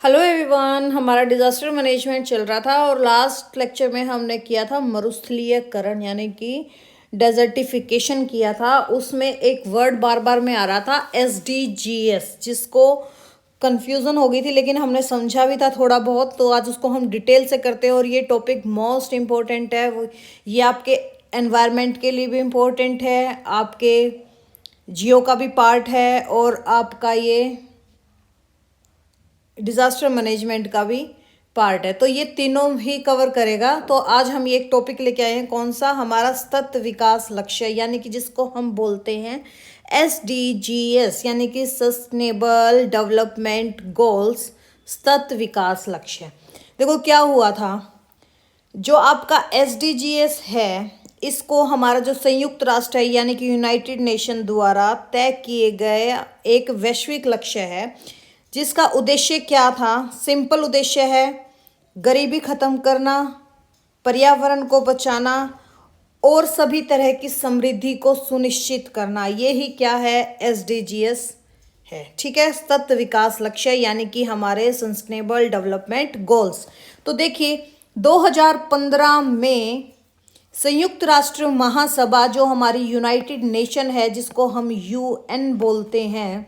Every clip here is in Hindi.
हेलो एवरीवन, हमारा डिजास्टर मैनेजमेंट चल रहा था और लास्ट लेक्चर में हमने किया था मरुस्थलीयकरण यानी कि डेजर्टिफिकेशन किया था। उसमें एक वर्ड बार बार में आ रहा था SDGs, जिसको कंफ्यूजन हो गई थी, लेकिन हमने समझा भी था थोड़ा बहुत। तो आज उसको हम डिटेल से करते हैं और ये टॉपिक मोस्ट इम्पोर्टेंट है। ये आपके एनवायरनमेंट के लिए भी इम्पोर्टेंट है, आपके जियो का भी पार्ट है और आपका ये डिजास्टर मैनेजमेंट का भी पार्ट है। तो ये तीनों ही कवर करेगा। तो आज हम ये एक टॉपिक लेके आए हैं, कौन सा? हमारा सतत विकास लक्ष्य, यानी कि जिसको हम बोलते हैं SDGs, यानी कि सस्टेनेबल डेवलपमेंट गोल्स, सतत विकास लक्ष्य। देखो क्या हुआ था, जो आपका SDGs है, इसको हमारा जो संयुक्त राष्ट्र है यानी कि यूनाइटेड नेशन द्वारा तय किए गए एक वैश्विक लक्ष्य है, जिसका उद्देश्य क्या था? सिंपल उद्देश्य है, गरीबी खत्म करना, पर्यावरण को बचाना और सभी तरह की समृद्धि को सुनिश्चित करना। ये ही क्या है? SDGs है। ठीक है, सतत विकास लक्ष्य यानी कि हमारे सस्टेनेबल डेवलपमेंट गोल्स। तो देखिए 2015 में संयुक्त राष्ट्र महासभा, जो हमारी यूनाइटेड नेशन है, जिसको हम UN बोलते हैं,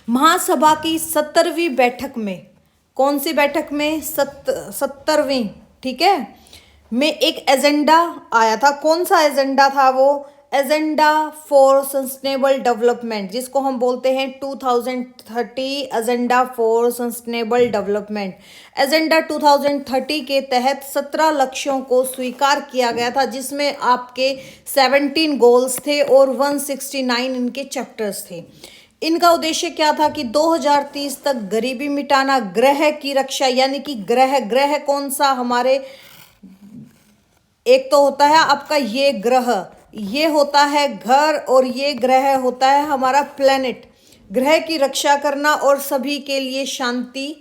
महासभा की 70वीं बैठक में, कौन सी बैठक में? 70वीं, ठीक है, में एक एजेंडा आया था। कौन सा एजेंडा था वो? एजेंडा फॉर सस्टेनेबल डेवलपमेंट, जिसको हम बोलते हैं 2030 agenda for sustainable development. Agenda 2030 के तहत 17 लक्ष्यों को स्वीकार किया गया था, जिसमें आपके 17 गोल्स थे और 169 इनके चैप्टर्स थे। इनका उद्देश्य क्या था कि 2030 तक गरीबी मिटाना, ग्रह की रक्षा, यानी कि ग्रह कौन सा? हमारे एक तो होता है आपका ये ग्रह, ये होता है घर, और ये ग्रह होता है हमारा प्लेनेट। ग्रह की रक्षा करना और सभी के लिए शांति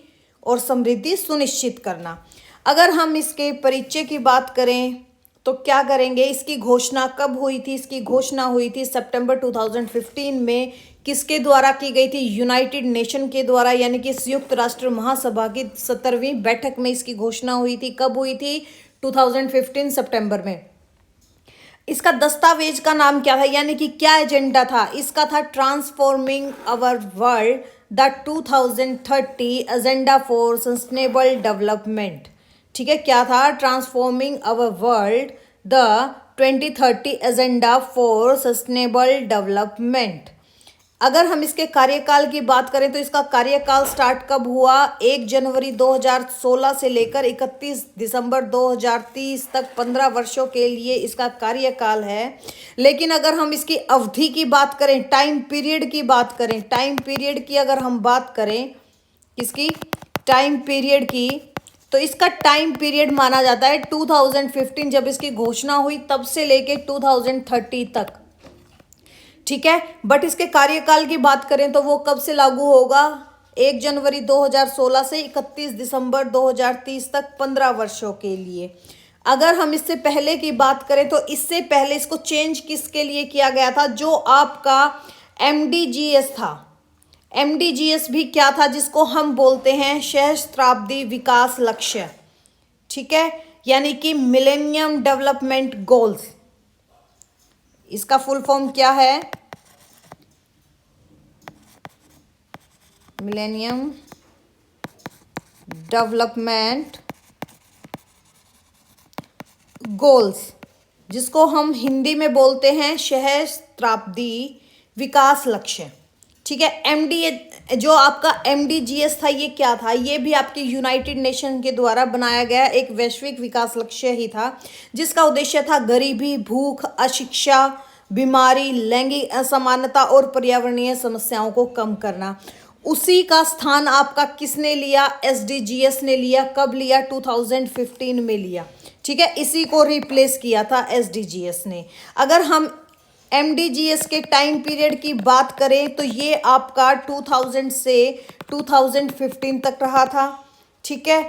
और समृद्धि सुनिश्चित करना। अगर हम इसके परिचय की बात करें तो क्या करेंगे? इसकी घोषणा कब हुई थी? इसकी घोषणा हुई थी सितंबर 2015 में। किसके द्वारा की गई थी? यूनाइटेड नेशन के द्वारा, यानी कि संयुक्त राष्ट्र महासभा की 70वीं बैठक में इसकी घोषणा हुई थी। कब हुई थी? 2015 सितंबर में। इसका दस्तावेज का नाम क्या था, यानी कि क्या एजेंडा था? इसका था transforming our world, the 2030 agenda for sustainable development. ठीक है, क्या था? Transforming our world, the 2030 agenda for sustainable development. अगर हम इसके कार्यकाल की बात करें तो इसका कार्यकाल स्टार्ट कब हुआ? 1 जनवरी 2016 से लेकर 31 दिसंबर 2030 तक 15 वर्षों के लिए इसका कार्यकाल है। लेकिन अगर हम इसकी अवधि की बात करें, टाइम पीरियड की बात करें, टाइम पीरियड की अगर हम बात करें, इसकी टाइम पीरियड की, तो इसका टाइम पीरियड माना जाता है 2015, जब इसकी घोषणा हुई तब से लेके 2030 तक। ठीक है, बट इसके कार्यकाल की बात करें तो वो कब से लागू होगा? 1 जनवरी 2016 से 31 दिसंबर 2030 तक 15 वर्षों के लिए। अगर हम इससे पहले की बात करें तो इससे पहले इसको चेंज किसके लिए किया गया था? जो आपका MDGs था। MDGs भी क्या था? जिसको हम बोलते हैं सहस्त्राब्दी विकास लक्ष्य। ठीक है, यानी कि मिलेनियम डेवलपमेंट गोल्स। इसका फुल फॉर्म क्या है? मिलेनियम डेवलपमेंट गोल्स, जिसको हम हिंदी में बोलते हैं सहस्त्राब्दी विकास लक्ष्य। ठीक है, जो आपका MDGs था, ये क्या था? ये भी आपके यूनाइटेड नेशन के द्वारा बनाया गया एक वैश्विक विकास लक्ष्य ही था, जिसका उद्देश्य था गरीबी, भूख, अशिक्षा, बीमारी, लैंगिक असमानता और पर्यावरणीय समस्याओं को कम करना। उसी का स्थान आपका किसने लिया? SDGs ने लिया। कब लिया? 2015 में लिया। ठीक है, इसी को रिप्लेस किया था SDGs ने। अगर हम MDGs के टाइम पीरियड की बात करें तो ये आपका 2000 से 2015 तक रहा था। ठीक है,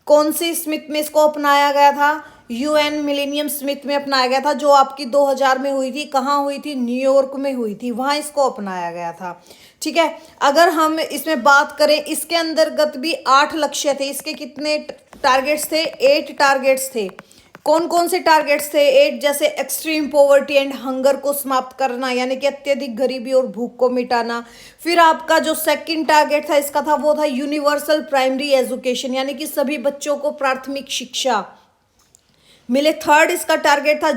कौन सी स्मिथ में इसको अपनाया गया था? यूएन मिलेनियम समिट में अपनाया गया था, जो आपकी 2000 में हुई थी। कहाँ हुई थी? न्यूयॉर्क में हुई थी, वहाँ इसको अपनाया गया था। ठीक है, अगर हम इसमें बात करें, इसके अंतर्गत भी 8 लक्ष्य थे। इसके कितने टारगेट्स थे? 8 टारगेट्स थे। कौन कौन से टारगेट्स थे? 8, जैसे एक्सट्रीम पॉवर्टी एंड हंगर को समाप्त करना, यानी कि अत्यधिक गरीबी और भूख को मिटाना। फिर आपका जो सेकंड टारगेट था इसका था, वो था यूनिवर्सल प्राइमरी एजुकेशन, यानी कि सभी बच्चों को प्राथमिक शिक्षा मिले। थर्ड इसका टारगेट था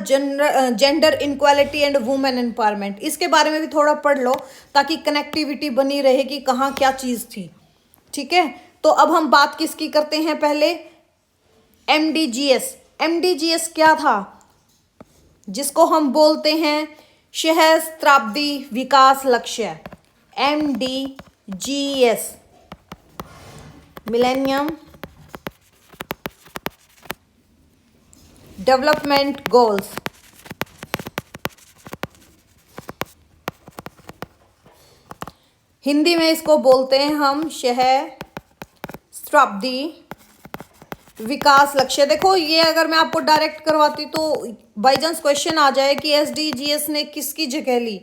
gender inequality and women empowerment. इसके बारे में भी थोड़ा पढ़ लो ताकि कनेक्टिविटी बनी रहे कि कहाँ क्या चीज़ थी। ठीक है, तो अब हम बात किसकी करते हैं? पहले एमडीजीएस। एमडीजीएस क्या था? जिसको हम बोलते हैं सहस्त्राब्दी विकास लक्ष्य, एमडीजीएस, मिलेनियम डेवलपमेंट गोल्स। हिंदी में इसको बोलते हैं हम सहस्त्राब्दी विकास लक्ष्य। देखो, ये अगर मैं आपको डायरेक्ट करवाती तो बाई चांस क्वेश्चन आ जाए कि एसडीजीएस ने किसकी जगह ली,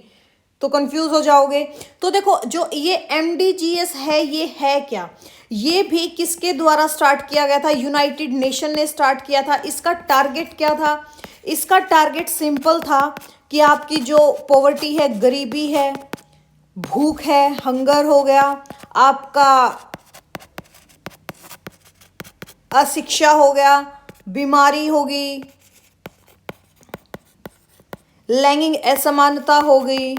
तो कंफ्यूज हो जाओगे। तो देखो, जो ये एमडीजीएस है, ये है क्या? ये भी किसके द्वारा स्टार्ट किया गया था? यूनाइटेड नेशन ने स्टार्ट किया था। इसका टारगेट क्या था? इसका टारगेट सिंपल था कि आपकी जो पॉवर्टी है, गरीबी है, भूख है, हंगर हो गया, आपका अशिक्षा हो गया, बीमारी होगी, लैंगिक असमानता हो गई,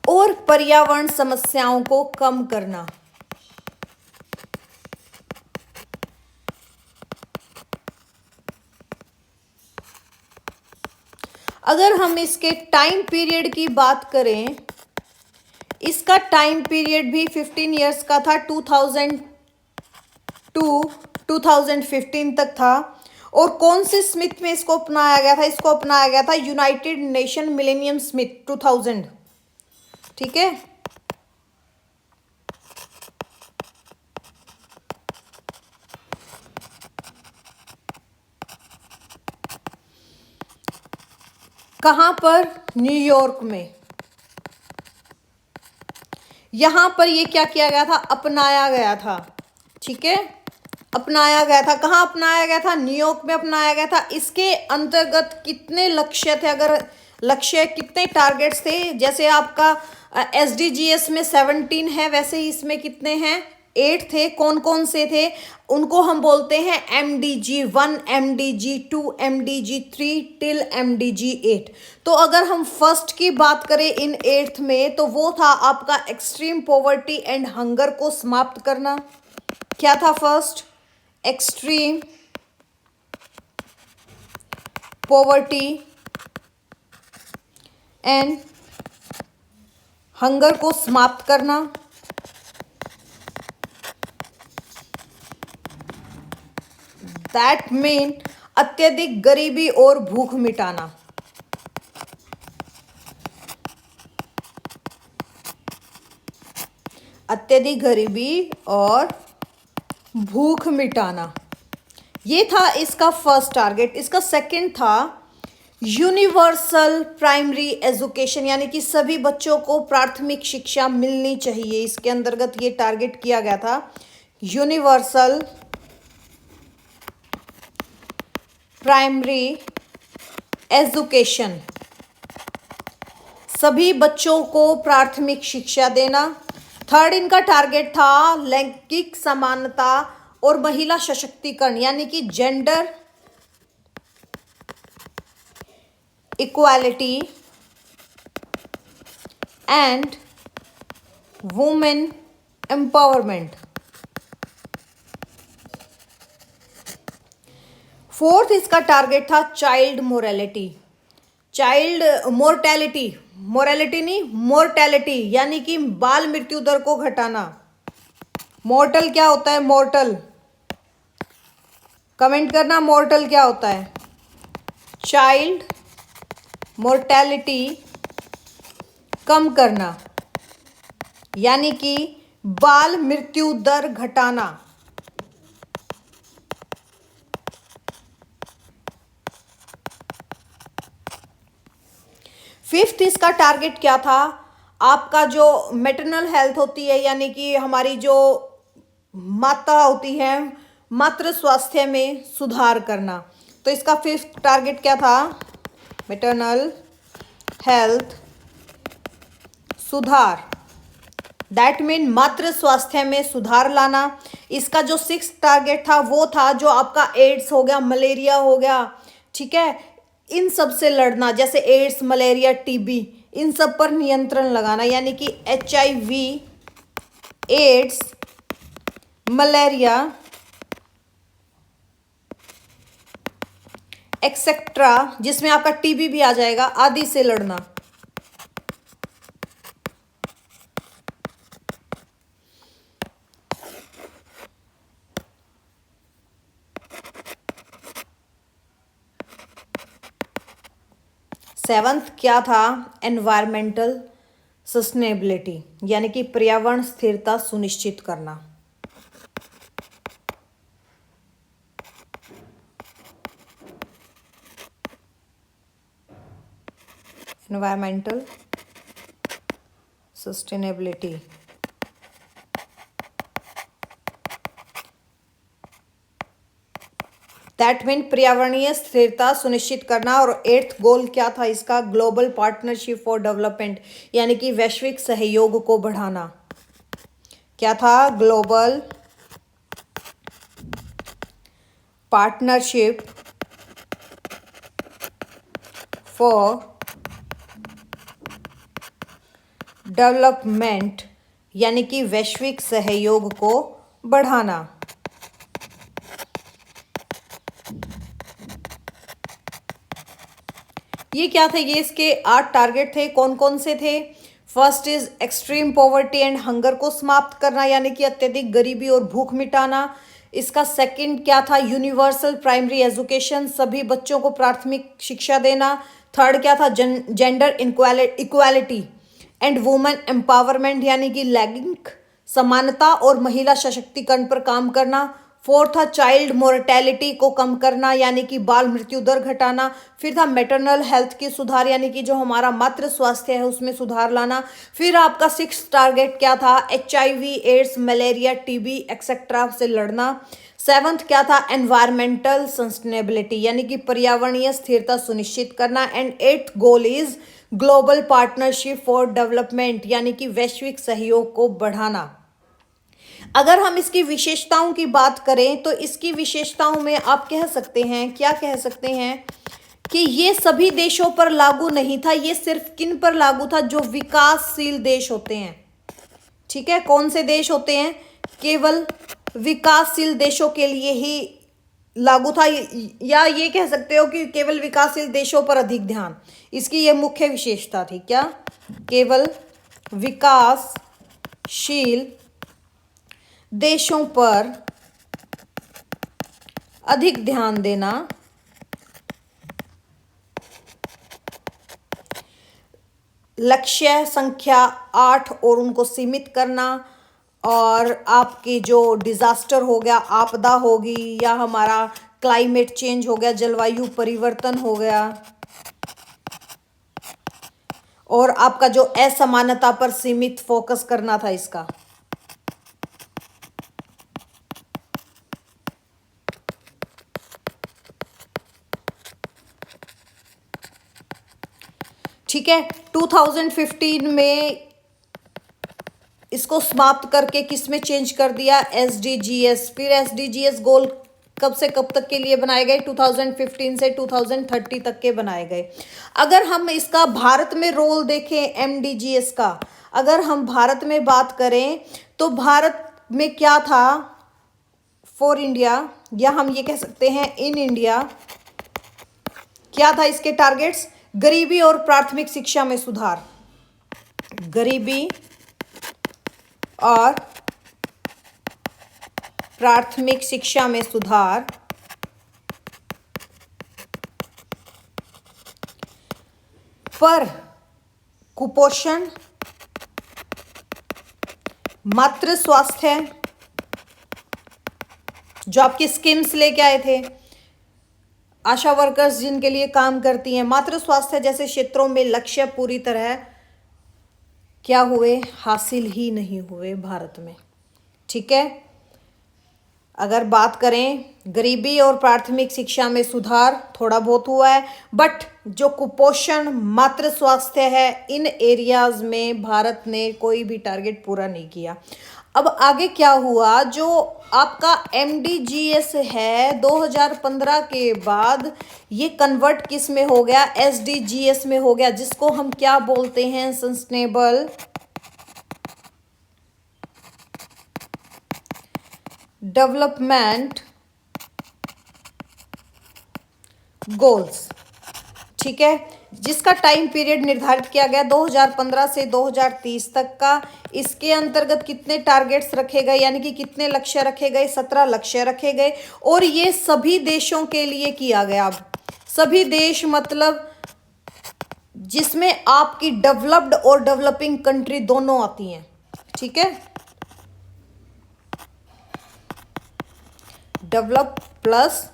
और पर्यावरण समस्याओं को कम करना। अगर हम इसके टाइम पीरियड की बात करें, इसका टाइम पीरियड भी 15 इयर्स का था, 2002 2015 तक था। और कौन से स्मिथ में इसको अपनाया गया था? इसको अपनाया गया था यूनाइटेड नेशन मिलेनियम स्मिथ 2000। ठीक है, कहां पर? न्यूयॉर्क में। यहां पर ये क्या किया गया था? अपनाया गया था। ठीक है, अपनाया गया था। कहां अपनाया गया था? न्यूयॉर्क में अपनाया गया था। इसके अंतर्गत कितने लक्ष्य थे? अगर लक्ष्य, कितने टारगेट्स थे? जैसे आपका एसडीजीएस में 17 है, वैसे ही इसमें कितने हैं? 8 थे। कौन कौन से थे? उनको हम बोलते हैं MDG1, MDG2, MDG3 till MDG8। तो अगर हम फर्स्ट की बात करें इन 8th में, तो वो था आपका एक्सट्रीम पॉवर्टी एंड हंगर को समाप्त करना। क्या था first? Extreme poverty and hunger को समाप्त करना। दैट मीन अत्यधिक गरीबी और भूख मिटाना। अत्यधिक गरीबी और भूख मिटाना, ये था इसका फर्स्ट टारगेट। इसका सेकंड था यूनिवर्सल प्राइमरी एजुकेशन, यानी कि सभी बच्चों को प्राथमिक शिक्षा मिलनी चाहिए। इसके अंतर्गत ये टारगेट किया गया था यूनिवर्सल प्राइमरी एजुकेशन, सभी बच्चों को प्राथमिक शिक्षा देना। थर्ड इनका टारगेट था लैंगिक समानता और महिला सशक्तिकरण, यानी कि gender equality and women empowerment. Fourth इसका टारगेट था child morality, child mortality, morality नहीं मोर्टेलिटी, यानी कि बाल मृत्यु दर को घटाना। मॉर्टल क्या होता है? मॉर्टल कमेंट करना, मॉर्टल क्या होता है? चाइल्ड मोर्टेलिटी कम करना, यानी कि बाल मृत्यु दर घटाना। फिफ्थ इसका टारगेट क्या था? आपका जो मैटरनल हेल्थ होती है, यानी कि हमारी जो माता होती है, मातृ स्वास्थ्य में सुधार करना। तो इसका फिफ्थ टारगेट क्या था? मैटरनल हेल्थ सुधार, दैट मीन मातृ स्वास्थ्य में सुधार लाना। इसका जो सिक्स टारगेट था वो था जो आपका एड्स हो गया, मलेरिया हो गया, ठीक है, इन सब से लड़ना, जैसे एड्स, मलेरिया, टीबी, इन सब पर नियंत्रण लगाना, यानी कि HIV, एड्स, मलेरिया एक्सेट्रा, जिसमें आपका टीबी भी आ जाएगा, आदि से लड़ना। सेवंथ क्या था? एनवायरमेंटल सस्टेनेबिलिटी, यानी कि पर्यावरण स्थिरता सुनिश्चित करना। एनवायरमेंटल सस्टेनेबिलिटी, दैट मीन पर्यावरणीय स्थिरता सुनिश्चित करना। और एट्थ गोल क्या था इसका? ग्लोबल पार्टनरशिप फॉर डेवलपमेंट, यानी कि वैश्विक सहयोग को बढ़ाना। क्या था? ग्लोबल पार्टनरशिप फॉर डेवलपमेंट, यानी कि वैश्विक सहयोग को बढ़ाना। ये क्या थे? ये इसके 8 टारगेट थे। कौन कौन से थे? First is extreme poverty and hunger को समाप्त करना, यानी कि अत्यधिक गरीबी और भूख मिटाना। इसका सेकंड क्या था? यूनिवर्सल प्राइमरी एजुकेशन, सभी बच्चों को प्राथमिक शिक्षा देना। थर्ड क्या था? Gender equality and women empowerment, यानी कि लैंगिक समानता और महिला सशक्तिकरण पर काम करना। फोर्थ था चाइल्ड मोर्टेलिटी को कम करना, यानी कि बाल मृत्यु दर घटाना। फिर था मैटरनल हेल्थ की सुधार, यानी कि जो हमारा मातृ स्वास्थ्य है उसमें सुधार लाना। फिर आपका सिक्स टारगेट क्या था? HIV, AIDS, malaria, TB etcetera से लड़ना। सेवंथ क्या था? एनवायरमेंटल सस्टेनेबिलिटी, यानी कि पर्यावरणीय स्थिरता सुनिश्चित करना। And eighth goal is global partnership for development, यानी कि वैश्विक सहयोग को बढ़ाना। अगर हम इसकी विशेषताओं की बात करें तो इसकी विशेषताओं में आप कह सकते हैं, क्या कह सकते हैं कि ये सभी देशों पर लागू नहीं था, ये सिर्फ किन पर लागू था? जो विकासशील देश होते हैं, ठीक है। कौन से देश होते हैं? केवल विकासशील देशों के लिए ही लागू था, या ये कह सकते हो कि केवल विकासशील देशों पर अधिक ध्यान, इसकी ये मुख्य विशेषता थी। क्या? केवल विकासशील देशों पर अधिक ध्यान देना। लक्ष्य संख्या 8 और उनको सीमित करना। और आपकी जो डिजास्टर हो गया, आपदा होगी, या हमारा क्लाइमेट चेंज हो गया, जलवायु परिवर्तन हो गया, और आपका जो असमानता पर सीमित फोकस करना था इसका। ठीक है। 2015 में इसको समाप्त करके किस में चेंज कर दिया? SDGs। फिर SDGs गोल कब से कब तक के लिए बनाए गए? 2015 से 2030 तक के बनाए गए। अगर हम इसका भारत में रोल देखें MDGs का, अगर हम भारत में बात करें तो भारत में क्या था? फॉर इंडिया, या हम ये कह सकते हैं इन इंडिया, क्या था इसके टारगेट्स? गरीबी और प्राथमिक शिक्षा में सुधार, गरीबी और प्राथमिक शिक्षा में सुधार, पर कुपोषण मातृ स्वास्थ्य, जो आपकी स्कीम्स लेके आए थे, आशा वर्कर्स जिनके लिए काम करती हैं, मातृ स्वास्थ्य जैसे क्षेत्रों में लक्ष्य पूरी तरह क्या हुए, हासिल ही नहीं हुए भारत में। ठीक है। अगर बात करें गरीबी और प्राथमिक शिक्षा में सुधार थोड़ा बहुत हुआ है, बट जो कुपोषण, मातृ स्वास्थ्य है, इन एरियाज में भारत ने कोई भी टारगेट पूरा नहीं किया। अब आगे क्या हुआ, जो आपका MDGs है 2015 के बाद ये कन्वर्ट किस में हो गया, SDGs में हो गया, जिसको हम क्या बोलते हैं, सस्टेनेबल डेवलपमेंट गोल्स। ठीक है, जिसका टाइम पीरियड निर्धारित किया गया 2015 से 2030 तक का। इसके अंतर्गत कितने टारगेट्स रखे गए, यानी कि कितने लक्ष्य रखे गए, 17 लक्ष्य रखे गए, और ये सभी देशों के लिए किया गया। अब सभी देश मतलब जिसमें आपकी डेवलप्ड और डेवलपिंग कंट्री दोनों आती हैं। ठीक है, डेवलप प्लस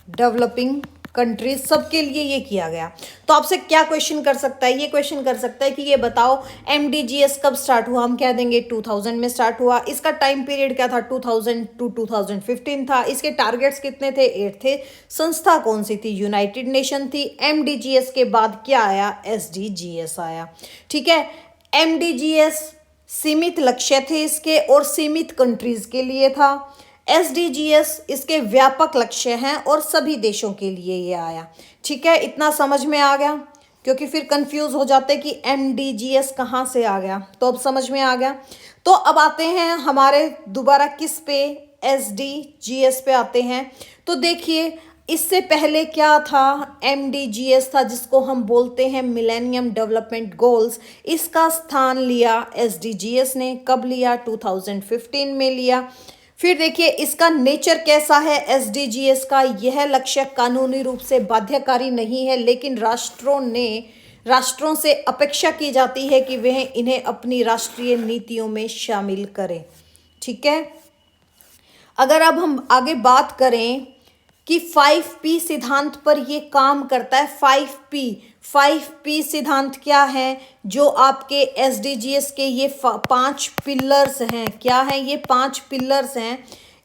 डेवलपिंग कंट्रीज, सबके लिए ये किया गया। तो आपसे क्या क्वेश्चन कर सकता है, ये क्वेश्चन कर सकता है कि ये बताओ MDGs कब स्टार्ट हुआ, हम कह देंगे 2000 में स्टार्ट हुआ। इसका टाइम पीरियड क्या था, 2000 टू 2015 था। इसके टारगेट्स कितने थे, 8 थे। संस्था कौन सी थी, यूनाइटेड नेशन थी। MDGs के बाद क्या आया, SDGs आया। ठीक है, MDGs सीमित लक्ष्य थे इसके और सीमित कंट्रीज के लिए था। SDGs इसके व्यापक लक्ष्य हैं और सभी देशों के लिए ये आया। ठीक है, इतना समझ में आ गया, क्योंकि फिर कंफ्यूज हो जाते कि MDGs कहाँ से आ गया, तो अब समझ में आ गया। तो अब आते हैं हमारे दोबारा किस पे, SDGs पे आते हैं। तो देखिए, इससे पहले क्या था, MDGs था, जिसको हम बोलते हैं मिलेनियम डेवलपमेंट गोल्स। इसका स्थान लिया SDGs ने। कब लिया, 2015 में लिया। फिर देखिए इसका नेचर कैसा है, SDGs का। यह लक्ष्य कानूनी रूप से बाध्यकारी नहीं है, लेकिन राष्ट्रों से अपेक्षा की जाती है कि वह इन्हें अपनी राष्ट्रीय नीतियों में शामिल करें। ठीक है, अगर अब हम आगे बात करें कि 5P सिद्धांत पर ये काम करता है। 5P सिद्धांत क्या है, जो आपके SDGs के ये 5 पिलर्स हैं। क्या हैं ये 5 पिलर्स हैं।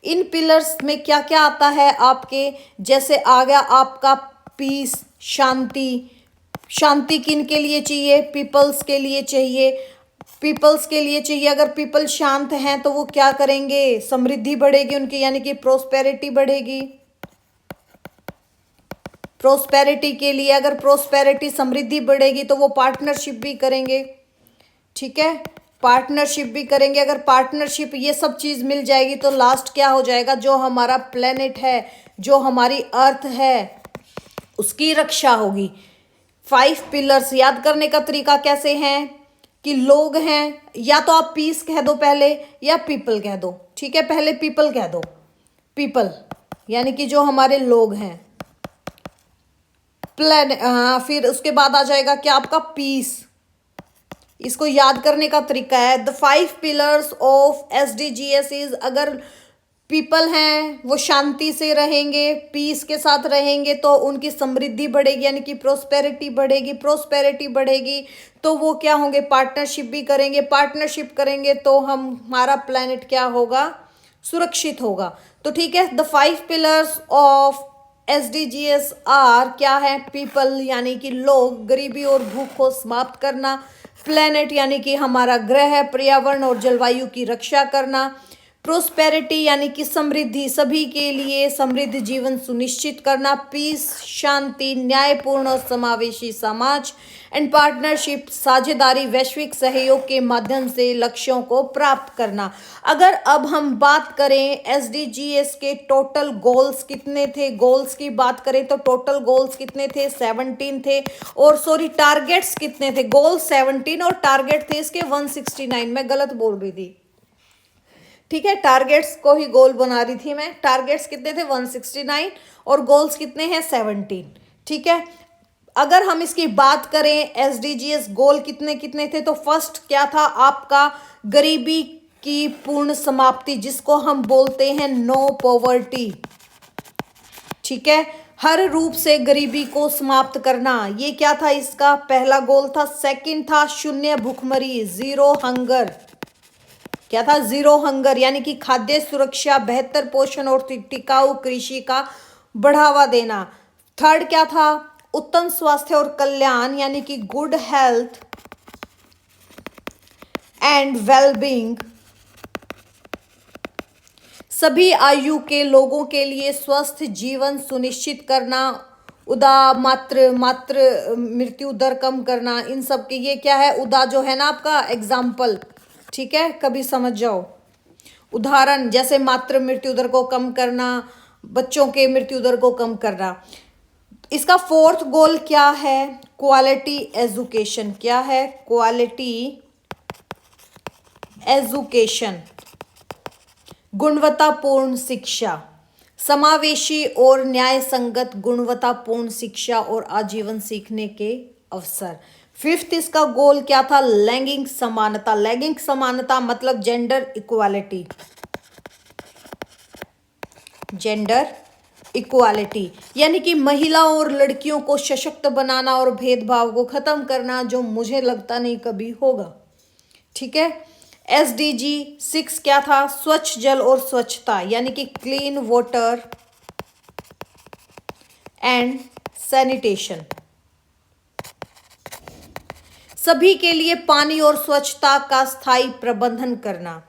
इन पिलर्स में क्या क्या आता है आपके, जैसे आ गया आपका पीस, शांति किन के लिए चाहिए, पीपल्स के लिए चाहिए। पीपल्स के लिए चाहिए, अगर पीपल शांत हैं तो वो क्या करेंगे, समृद्धि बढ़ेगी उनकी, यानी कि प्रोस्पेरिटी बढ़ेगी। प्रोस्पेरिटी के लिए, अगर प्रोस्पेरिटी, समृद्धि बढ़ेगी तो वो पार्टनरशिप भी करेंगे। ठीक है, पार्टनरशिप भी करेंगे। अगर पार्टनरशिप ये सब चीज मिल जाएगी तो लास्ट क्या हो जाएगा, जो हमारा प्लेनेट है, जो हमारी अर्थ है, उसकी रक्षा होगी। 5 पिलर्स याद करने का तरीका कैसे हैं कि लोग हैं, या तो आप पीस कह दो पहले, या पीपल कह दो। ठीक है, पहले पीपल कह दो। पीपल यानी कि जो हमारे लोग हैं। फिर उसके बाद आ जाएगा क्या, आपका पीस। इसको याद करने का तरीका है, the 5 pillars of SDGs is, अगर पीपल हैं वो शांति से रहेंगे, पीस के साथ रहेंगे, तो उनकी समृद्धि बढ़ेगी, यानी कि प्रोस्पेरिटी बढ़ेगी। प्रोस्पेरिटी बढ़ेगी तो वो क्या होंगे, पार्टनरशिप भी करेंगे। पार्टनरशिप करेंगे तो हमारा प्लेनेट क्या होगा, सुरक्षित होगा। तो ठीक है, the 5 pillars of SDGs are क्या है, पीपल यानी कि लोग, गरीबी और भूख को समाप्त करना, प्लेनेट यानी कि हमारा ग्रह, पर्यावरण और जलवायु की रक्षा करना, प्रोस्पेरिटी यानी कि समृद्धि, सभी के लिए समृद्ध जीवन सुनिश्चित करना, पीस शांति, न्यायपूर्ण और समावेशी समाज, एंड पार्टनरशिप साझेदारी, वैश्विक सहयोग के माध्यम से लक्ष्यों को प्राप्त करना। अगर अब हम बात करें SDGs के टोटल गोल्स कितने थे, गोल्स की बात करें तो टोटल गोल्स कितने थे, 17 थे। और सॉरी, टारगेट्स कितने थे, गोल्स 17 और टारगेट थे इसके 169। मैं गलत बोल रही थी। ठीक है, टारगेट्स को ही गोल बना रही थी मैं। टारगेट्स कितने थे, 169, और गोल्स कितने हैं, 17। ठीक है, अगर हम इसकी बात करें एसडीजीएस गोल कितने कितने थे, तो फर्स्ट क्या था आपका, गरीबी की पूर्ण समाप्ति, जिसको हम बोलते हैं नो पॉवर्टी। ठीक है, हर रूप से गरीबी को समाप्त करना, ये क्या था, इसका पहला गोल था। सेकंड था शून्य भूखमरी, जीरो हंगर। क्या था, जीरो हंगर, यानी कि खाद्य सुरक्षा, बेहतर पोषण और टिकाऊ कृषि का बढ़ावा देना। थर्ड क्या था, उत्तम स्वास्थ्य और कल्याण, यानी कि गुड हेल्थ एंड वेलबींग, सभी आयु के लोगों के लिए स्वस्थ जीवन सुनिश्चित करना, मात्र मृत्यु दर कम करना, इन सब के ये क्या है, उदा जो है ना आपका एग्जाम्पल, ठीक है, कभी समझ जाओ, उदाहरण, जैसे मात्र मृत्यु दर को कम करना, बच्चों के मृत्यु दर को कम करना। इसका फोर्थ गोल क्या है, क्वालिटी एजुकेशन। क्या है, क्वालिटी एजुकेशन, गुणवत्तापूर्ण शिक्षा, समावेशी और न्याय संगत गुणवत्तापूर्ण शिक्षा और आजीवन सीखने के अवसर। फिफ्थ इसका गोल क्या था, लैंगिक समानता। लैंगिक समानता मतलब जेंडर इक्वालिटी, जेंडर इक्वालिटी, यानी कि महिलाओं और लड़कियों को सशक्त बनाना और भेदभाव को खत्म करना, जो मुझे लगता नहीं कभी होगा। ठीक है, एसडीजी 6 क्या था, स्वच्छ जल और स्वच्छता, यानी कि क्लीन वाटर एंड सैनिटेशन, सभी के लिए पानी और स्वच्छता का स्थायी प्रबंधन करना।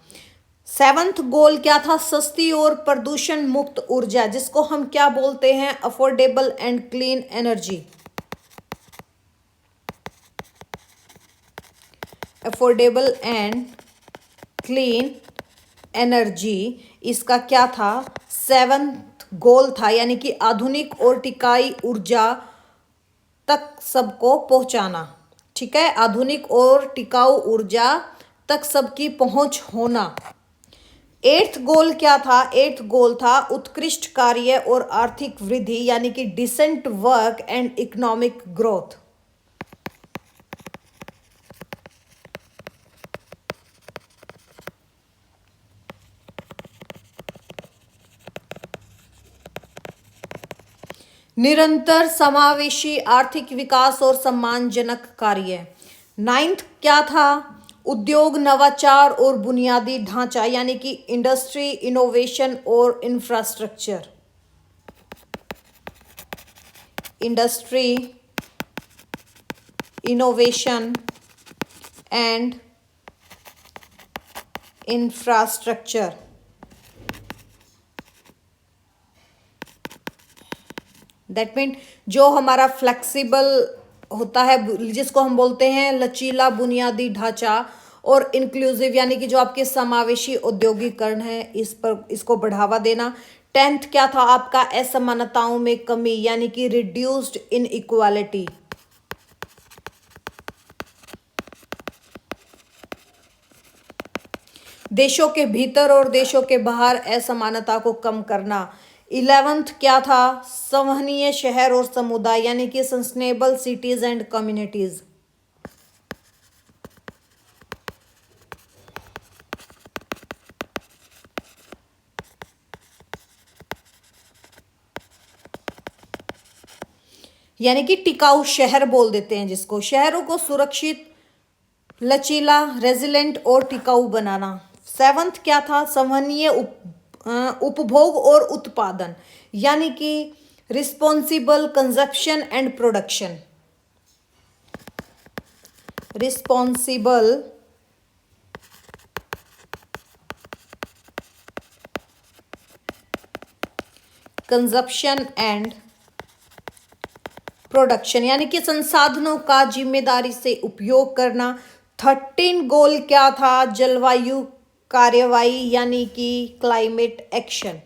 सेवंथ गोल क्या था, सस्ती और प्रदूषण मुक्त ऊर्जा, जिसको हम क्या बोलते हैं, affordable and clean energy. Affordable and clean energy, इसका क्या था, सेवंथ गोल था, यानी कि आधुनिक और टिकाऊ ऊर्जा तक सबको पहुंचाना। ठीक है, आधुनिक और टिकाऊ ऊर्जा तक सबकी पहुंच होना। एट्थ गोल क्या था, एट्थ गोल था उत्कृष्ट कार्य और आर्थिक वृद्धि, यानी कि decent work and economic growth. निरंतर समावेशी आर्थिक विकास और सम्मानजनक कार्य। नाइन्थ क्या था, उद्योग नवाचार और बुनियादी ढांचा, यानी कि इंडस्ट्री इनोवेशन और infrastructure. Industry innovation and infrastructure. That mean जो हमारा फ्लेक्सिबल होता है, जिसको हम बोलते हैं लचीला बुनियादी ढांचा, और इंक्लूसिव, यानी कि जो आपके समावेशी औद्योगिकरण है, इसको बढ़ावा देना। टेंथ क्या था आपका, असमानताओं में कमी, यानी कि रिड्यूस्ड इनइक्वालिटी। देशों के भीतर और देशों के बाहर असमानता को कम करना। 11th क्या था, संवहनीय शहर और समुदाय, यानी कि सस्टेनेबल सिटीज एंड कम्युनिटीज। यानी कि टिकाऊ शहर बोल देते हैं जिसको, शहरों को सुरक्षित, लचीला, रेजिलेंट और टिकाऊ बनाना। 7th क्या था, संवहनीय उपभोग और उत्पादन, यानी कि responsible consumption and production. Responsible consumption and production, यानी कि संसाधनों का जिम्मेदारी से उपयोग करना। 13 गोल क्या था, जलवायु कार्यवाही, यानी कि क्लाइमेट एक्शन।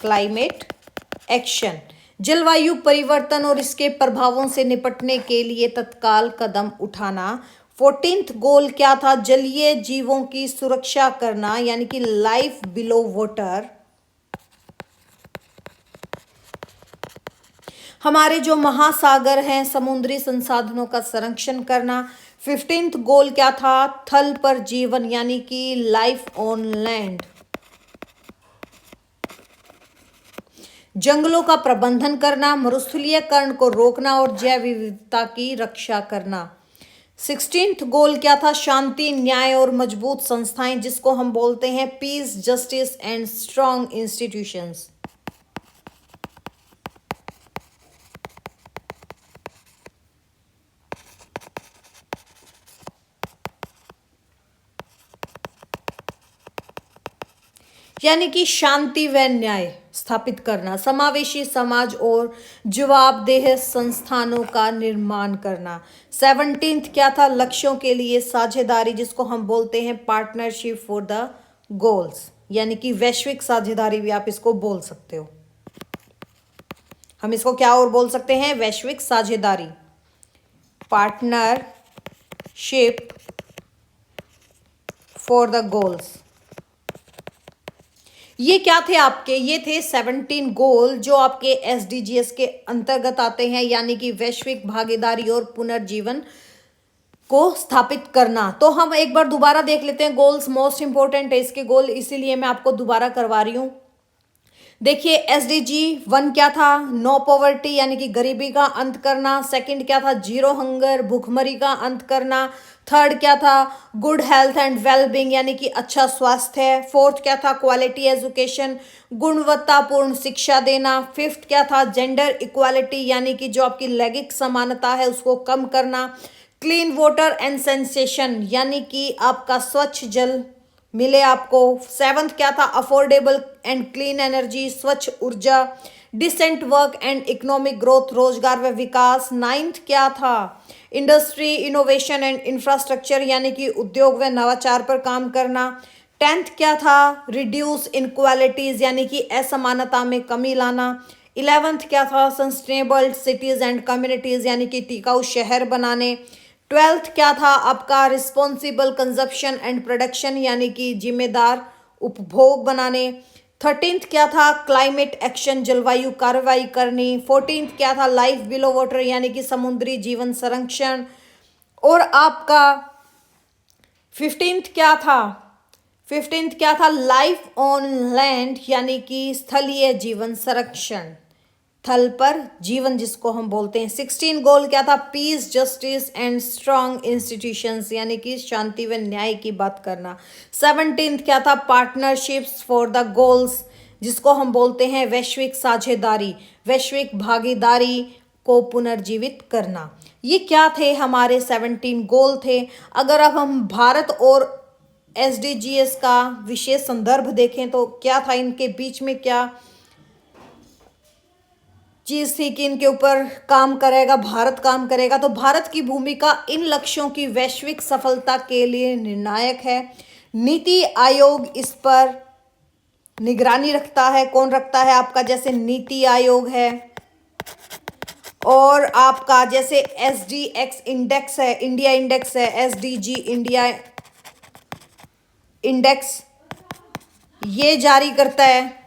क्लाइमेट एक्शन, जलवायु परिवर्तन और इसके प्रभावों से निपटने के लिए तत्काल कदम उठाना। 14th गोल क्या था, जलीय जीवों की सुरक्षा करना, यानी कि लाइफ बिलो वाटर। हमारे जो महासागर हैं, समुद्री संसाधनों का संरक्षण करना। 15th गोल क्या था? थल पर जीवन यानी कि लाइफ ऑन लैंड। जंगलों का प्रबंधन करना, मरुस्थलीकरण को रोकना और जैव विविधता की रक्षा करना। 16th गोल क्या था? शांति, न्याय और मजबूत संस्थाएं, जिसको हम बोलते हैं peace, justice and strong institutions. यानी कि शांति व न्याय स्थापित करना, समावेशी समाज और जवाबदेह संस्थानों का निर्माण करना। 17th क्या था? लक्ष्यों के लिए साझेदारी, जिसको हम बोलते हैं पार्टनरशिप फॉर द गोल्स, यानी कि वैश्विक साझेदारी भी आप इसको बोल सकते हो। हम इसको क्या और बोल सकते हैं? वैश्विक साझेदारी, पार्टनरशिप फॉर द गोल्स। ये क्या थे आपके? ये थे 17 गोल जो आपके SDGs के अंतर्गत आते हैं, यानी कि वैश्विक भागीदारी और पुनर्जीवन को स्थापित करना। तो हम एक बार दोबारा देख लेते हैं। गोल्स मोस्ट इंपॉर्टेंट है इसके गोल, इसीलिए मैं आपको दोबारा करवा रही हूं। देखिए, SDG 1 क्या था? नो पॉवर्टी यानी कि गरीबी का अंत करना। सेकंड क्या था? जीरो हंगर, भूखमरी का अंत करना। थर्ड क्या था? गुड हेल्थ एंड वेलबींग यानी कि अच्छा स्वास्थ्य। फोर्थ क्या था? क्वालिटी एजुकेशन, गुणवत्तापूर्ण शिक्षा देना। फिफ्थ क्या था? जेंडर इक्वालिटी यानी कि जो आपकी लैंगिक समानता है उसको कम करना। क्लीन वाटर एंड सेंसेशन यानी कि आपका स्वच्छ जल मिले आपको। सेवंथ क्या था? अफोर्डेबल एंड क्लीन एनर्जी, स्वच्छ ऊर्जा। Decent work and economic growth, रोजगार व विकास। नाइन्थ क्या था? इंडस्ट्री, इनोवेशन एंड इंफ्रास्ट्रक्चर यानी कि उद्योग व नवाचार पर काम करना। 10th क्या था? रिड्यूस इनक्वालिटीज यानी कि असमानता में कमी लाना। 11th क्या था? सस्टेनेबल सिटीज एंड कम्युनिटीज यानी कि टिकाऊ शहर बनाने। 12th क्या था आपका? रिस्पॉन्सिबल कंजप्शन एंड प्रोडक्शन यानी कि जिम्मेदार उपभोग बनाने। 13th क्या था? क्लाइमेट एक्शन, जलवायु कार्रवाई करनी। 14th क्या था? लाइफ बिलो वाटर यानी कि समुद्री जीवन संरक्षण। और आपका 15th क्या था? 15th क्या था? लाइफ ऑन लैंड यानी कि स्थलीय जीवन संरक्षण, थल पर जीवन जिसको हम बोलते हैं। 16 गोल क्या था? Peace, justice and strong institutions यानी कि शांति व न्याय की बात करना। 17 क्या था? पार्टनरशिप्स फॉर द गोल्स जिसको हम बोलते हैं वैश्विक साझेदारी, वैश्विक भागीदारी को पुनर्जीवित करना। ये क्या थे? हमारे 17 गोल थे। अगर अब हम भारत और SDGs का विशेष संदर्भ देखें तो क्या था, इनके बीच में क्या चीज थी कि इनके ऊपर काम करेगा भारत, काम करेगा। तो भारत की भूमिका इन लक्ष्यों की वैश्विक सफलता के लिए निर्णायक है। नीति आयोग इस पर निगरानी रखता है। कौन रखता है आपका? जैसे नीति आयोग है, और आपका जैसे SDX इंडेक्स है, इंडिया इंडेक्स है, SDG इंडिया इंडेक्स ये जारी करता है।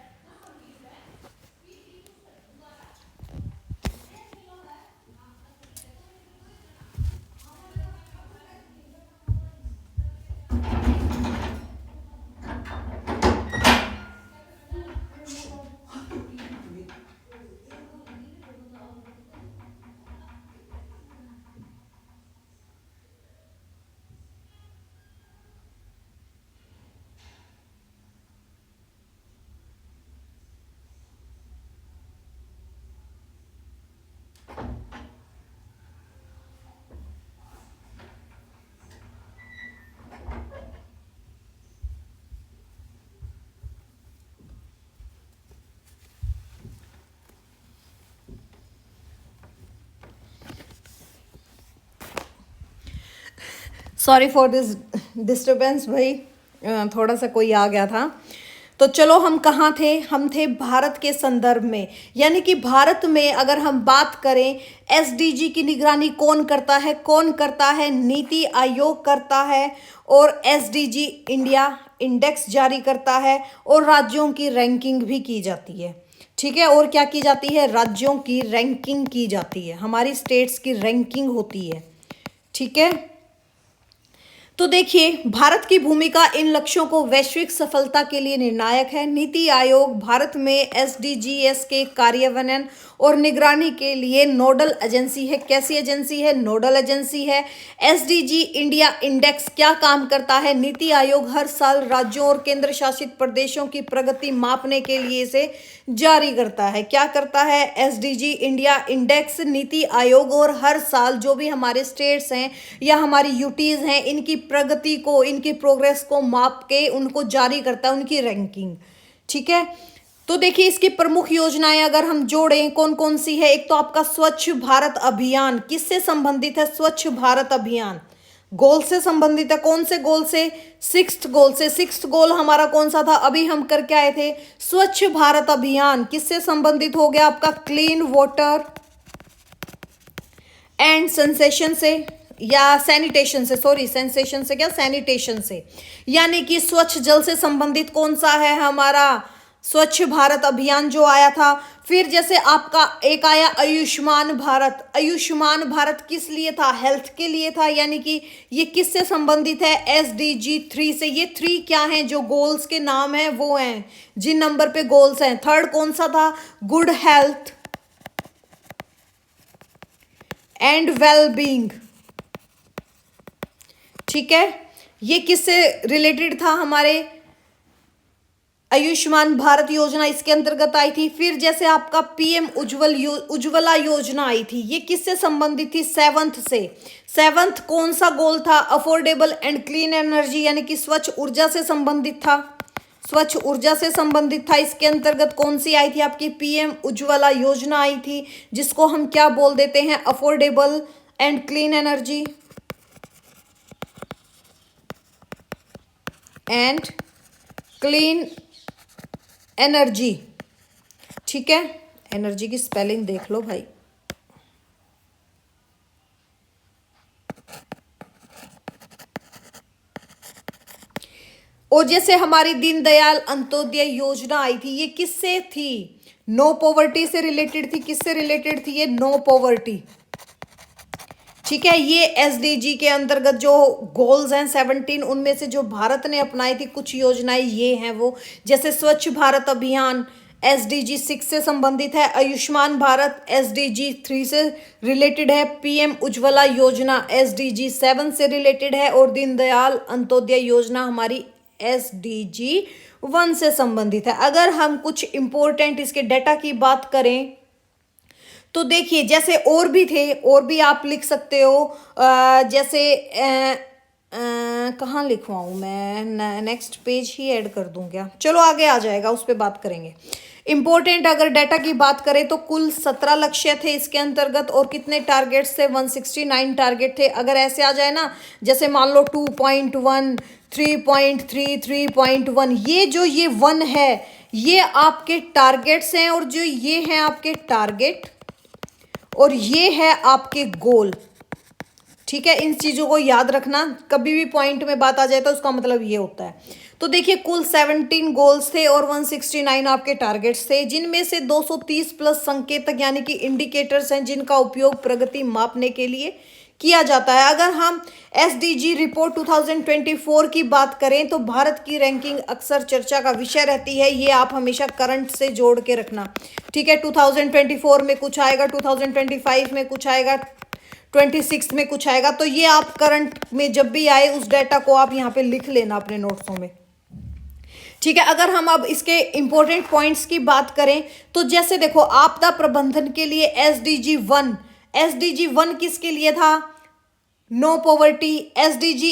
सॉरी फॉर दिस डिस्टर्बेंस भाई, थोड़ा सा कोई आ गया था। तो चलो हम कहाँ थे? हम थे भारत के संदर्भ में, यानी कि भारत में अगर हम बात करें SDG की निगरानी कौन करता है? कौन करता है? नीति आयोग करता है, और SDG इंडिया इंडेक्स जारी करता है, और राज्यों की रैंकिंग भी की जाती है। ठीक है, और क्या की जाती है, राज्यों की रैंकिंग की जाती है, हमारी स्टेट्स की रैंकिंग होती है। ठीक है, तो देखिए भारत की भूमिका इन लक्ष्यों को वैश्विक सफलता के लिए निर्णायक है। नीति आयोग भारत में एसडीजीएस के कार्यान्वयन और निगरानी के लिए नोडल एजेंसी है। कैसी एजेंसी है, नोडल एजेंसी है। एसडीजी इंडिया इंडेक्स क्या काम करता है, नीति आयोग हर साल राज्यों और केंद्र शासित प्रदेशों की प्रगति मापने के लिए इसे जारी करता है। क्या करता है, SDG India index NITI Aayog, और हर साल जो भी हमारे स्टेट्स हैं या हमारी यूटीज हैं इनकी प्रगति को, इनकी प्रोग्रेस को माप के उनको जारी करता है, उनकी रैंकिंग। ठीक है, तो देखिए इसकी प्रमुख योजनाएं अगर हम जोड़ें कौन कौन सी है। एक तो आपका स्वच्छ भारत अभियान, किससे संबंधित है, स्वच्छ भारत अभियान गोल से संबंधित है। कौन से गोल से, सिक्स्थ गोल से। सिक्स्थ गोल हमारा कौन सा था, अभी हम करके आए थे, स्वच्छ भारत अभियान किससे संबंधित हो गया आपका, क्लीन वाटर एंड सेंसेशन से, या सैनिटेशन से, सॉरी सेंसेशन से क्या, सैनिटेशन से, यानी कि स्वच्छ जल से संबंधित कौन सा है हमारा, स्वच्छ भारत अभियान जो आया था। फिर जैसे आपका एक आया आयुष्मान भारत। आयुष्मान भारत किस लिए था, हेल्थ के लिए था, यानी कि ये किससे संबंधित है, एसडीजी 3 से। ये 3 क्या हैं, जो गोल्स के नाम हैं वो हैं जिन नंबर पे गोल्स हैं। थर्ड कौन सा था, good health and well being. ठीक है, ये किससे रिलेटेड था, हमारे आयुष्मान भारत योजना इसके अंतर्गत आई थी। फिर जैसे आपका पीएम उज्ज्वला योजना आई थी, ये किससे संबंधित थी, सेवंथ से। सेवंथ कौन सा गोल था, अफोर्डेबल एंड क्लीन एनर्जी, यानी कि स्वच्छ ऊर्जा से संबंधित था, स्वच्छ ऊर्जा से संबंधित था। इसके अंतर्गत कौन सी आई थी आपकी, पीएम उज्ज्वला योजना आई थी, जिसको हम क्या बोल देते हैं, affordable and clean energy and clean energy. ठीक है, एनर्जी की स्पेलिंग देख लो भाई। और जैसे हमारी दीनदयाल अंत्योदय योजना आई थी, ये किससे थी, नो पॉवर्टी से रिलेटेड थी। किससे रिलेटेड थी ये, नो पॉवर्टी। ठीक है, ये एसडीजी के अंतर्गत जो गोल्स हैं 17, उनमें से जो भारत ने अपनाई थी कुछ योजनाएं ये हैं वो, जैसे स्वच्छ भारत अभियान एसडीजी 6 से संबंधित है, आयुष्मान भारत एसडीजी 3 से रिलेटेड है, पीएम उज्ज्वला योजना एसडीजी 7 से रिलेटेड है, और दीनदयाल अंत्योदय योजना हमारी एसडीजी 1 से संबंधित है। अगर हम कुछ इंपॉर्टेंट इसके डाटा की बात करें तो देखिए जैसे और भी थे, और भी आप लिख सकते हो। जैसे कहाँ लिखवाऊँ मैं, नेक्स्ट पेज ही ऐड कर दूँ क्या, चलो आगे आ जाएगा, उस पर बात करेंगे। इंपॉर्टेंट अगर डाटा की बात करें तो कुल 17 लक्ष्य थे इसके अंतर्गत, और कितने टारगेट्स थे, 169 टारगेट थे। अगर ऐसे आ जाए ना, जैसे मान लो 2.1, 3.3, 3.1, ये 1 है ये आपके टारगेट्स हैं, और जो ये हैं आपके टारगेट, और ये है आपके गोल। ठीक है, इन चीजों को याद रखना, कभी भी पॉइंट में बात आ जाए तो उसका मतलब ये होता है। तो देखिए कुल 17 गोल्स थे और 169 आपके टारगेट्स थे, जिनमें से 230 प्लस संकेतक यानी कि इंडिकेटर्स हैं जिनका उपयोग प्रगति मापने के लिए किया जाता है। अगर हम एसडीजी रिपोर्ट 2024 की बात करें तो भारत की रैंकिंग अक्सर चर्चा का विषय रहती है, ये आप हमेशा करंट से जोड़ के रखना। ठीक है, 2024 में कुछ आएगा, 2025 में कुछ आएगा, 26 में कुछ आएगा, तो ये आप करंट में जब भी आए उस डाटा को आप यहाँ पे लिख लेना अपने नोट्सों में। ठीक है, अगर हम अब इसके इंपॉर्टेंट पॉइंट्स की बात करें तो जैसे देखो आपदा प्रबंधन के लिए एसडीजी 1 किसके लिए था, नो पॉवर्टी। एसडीजी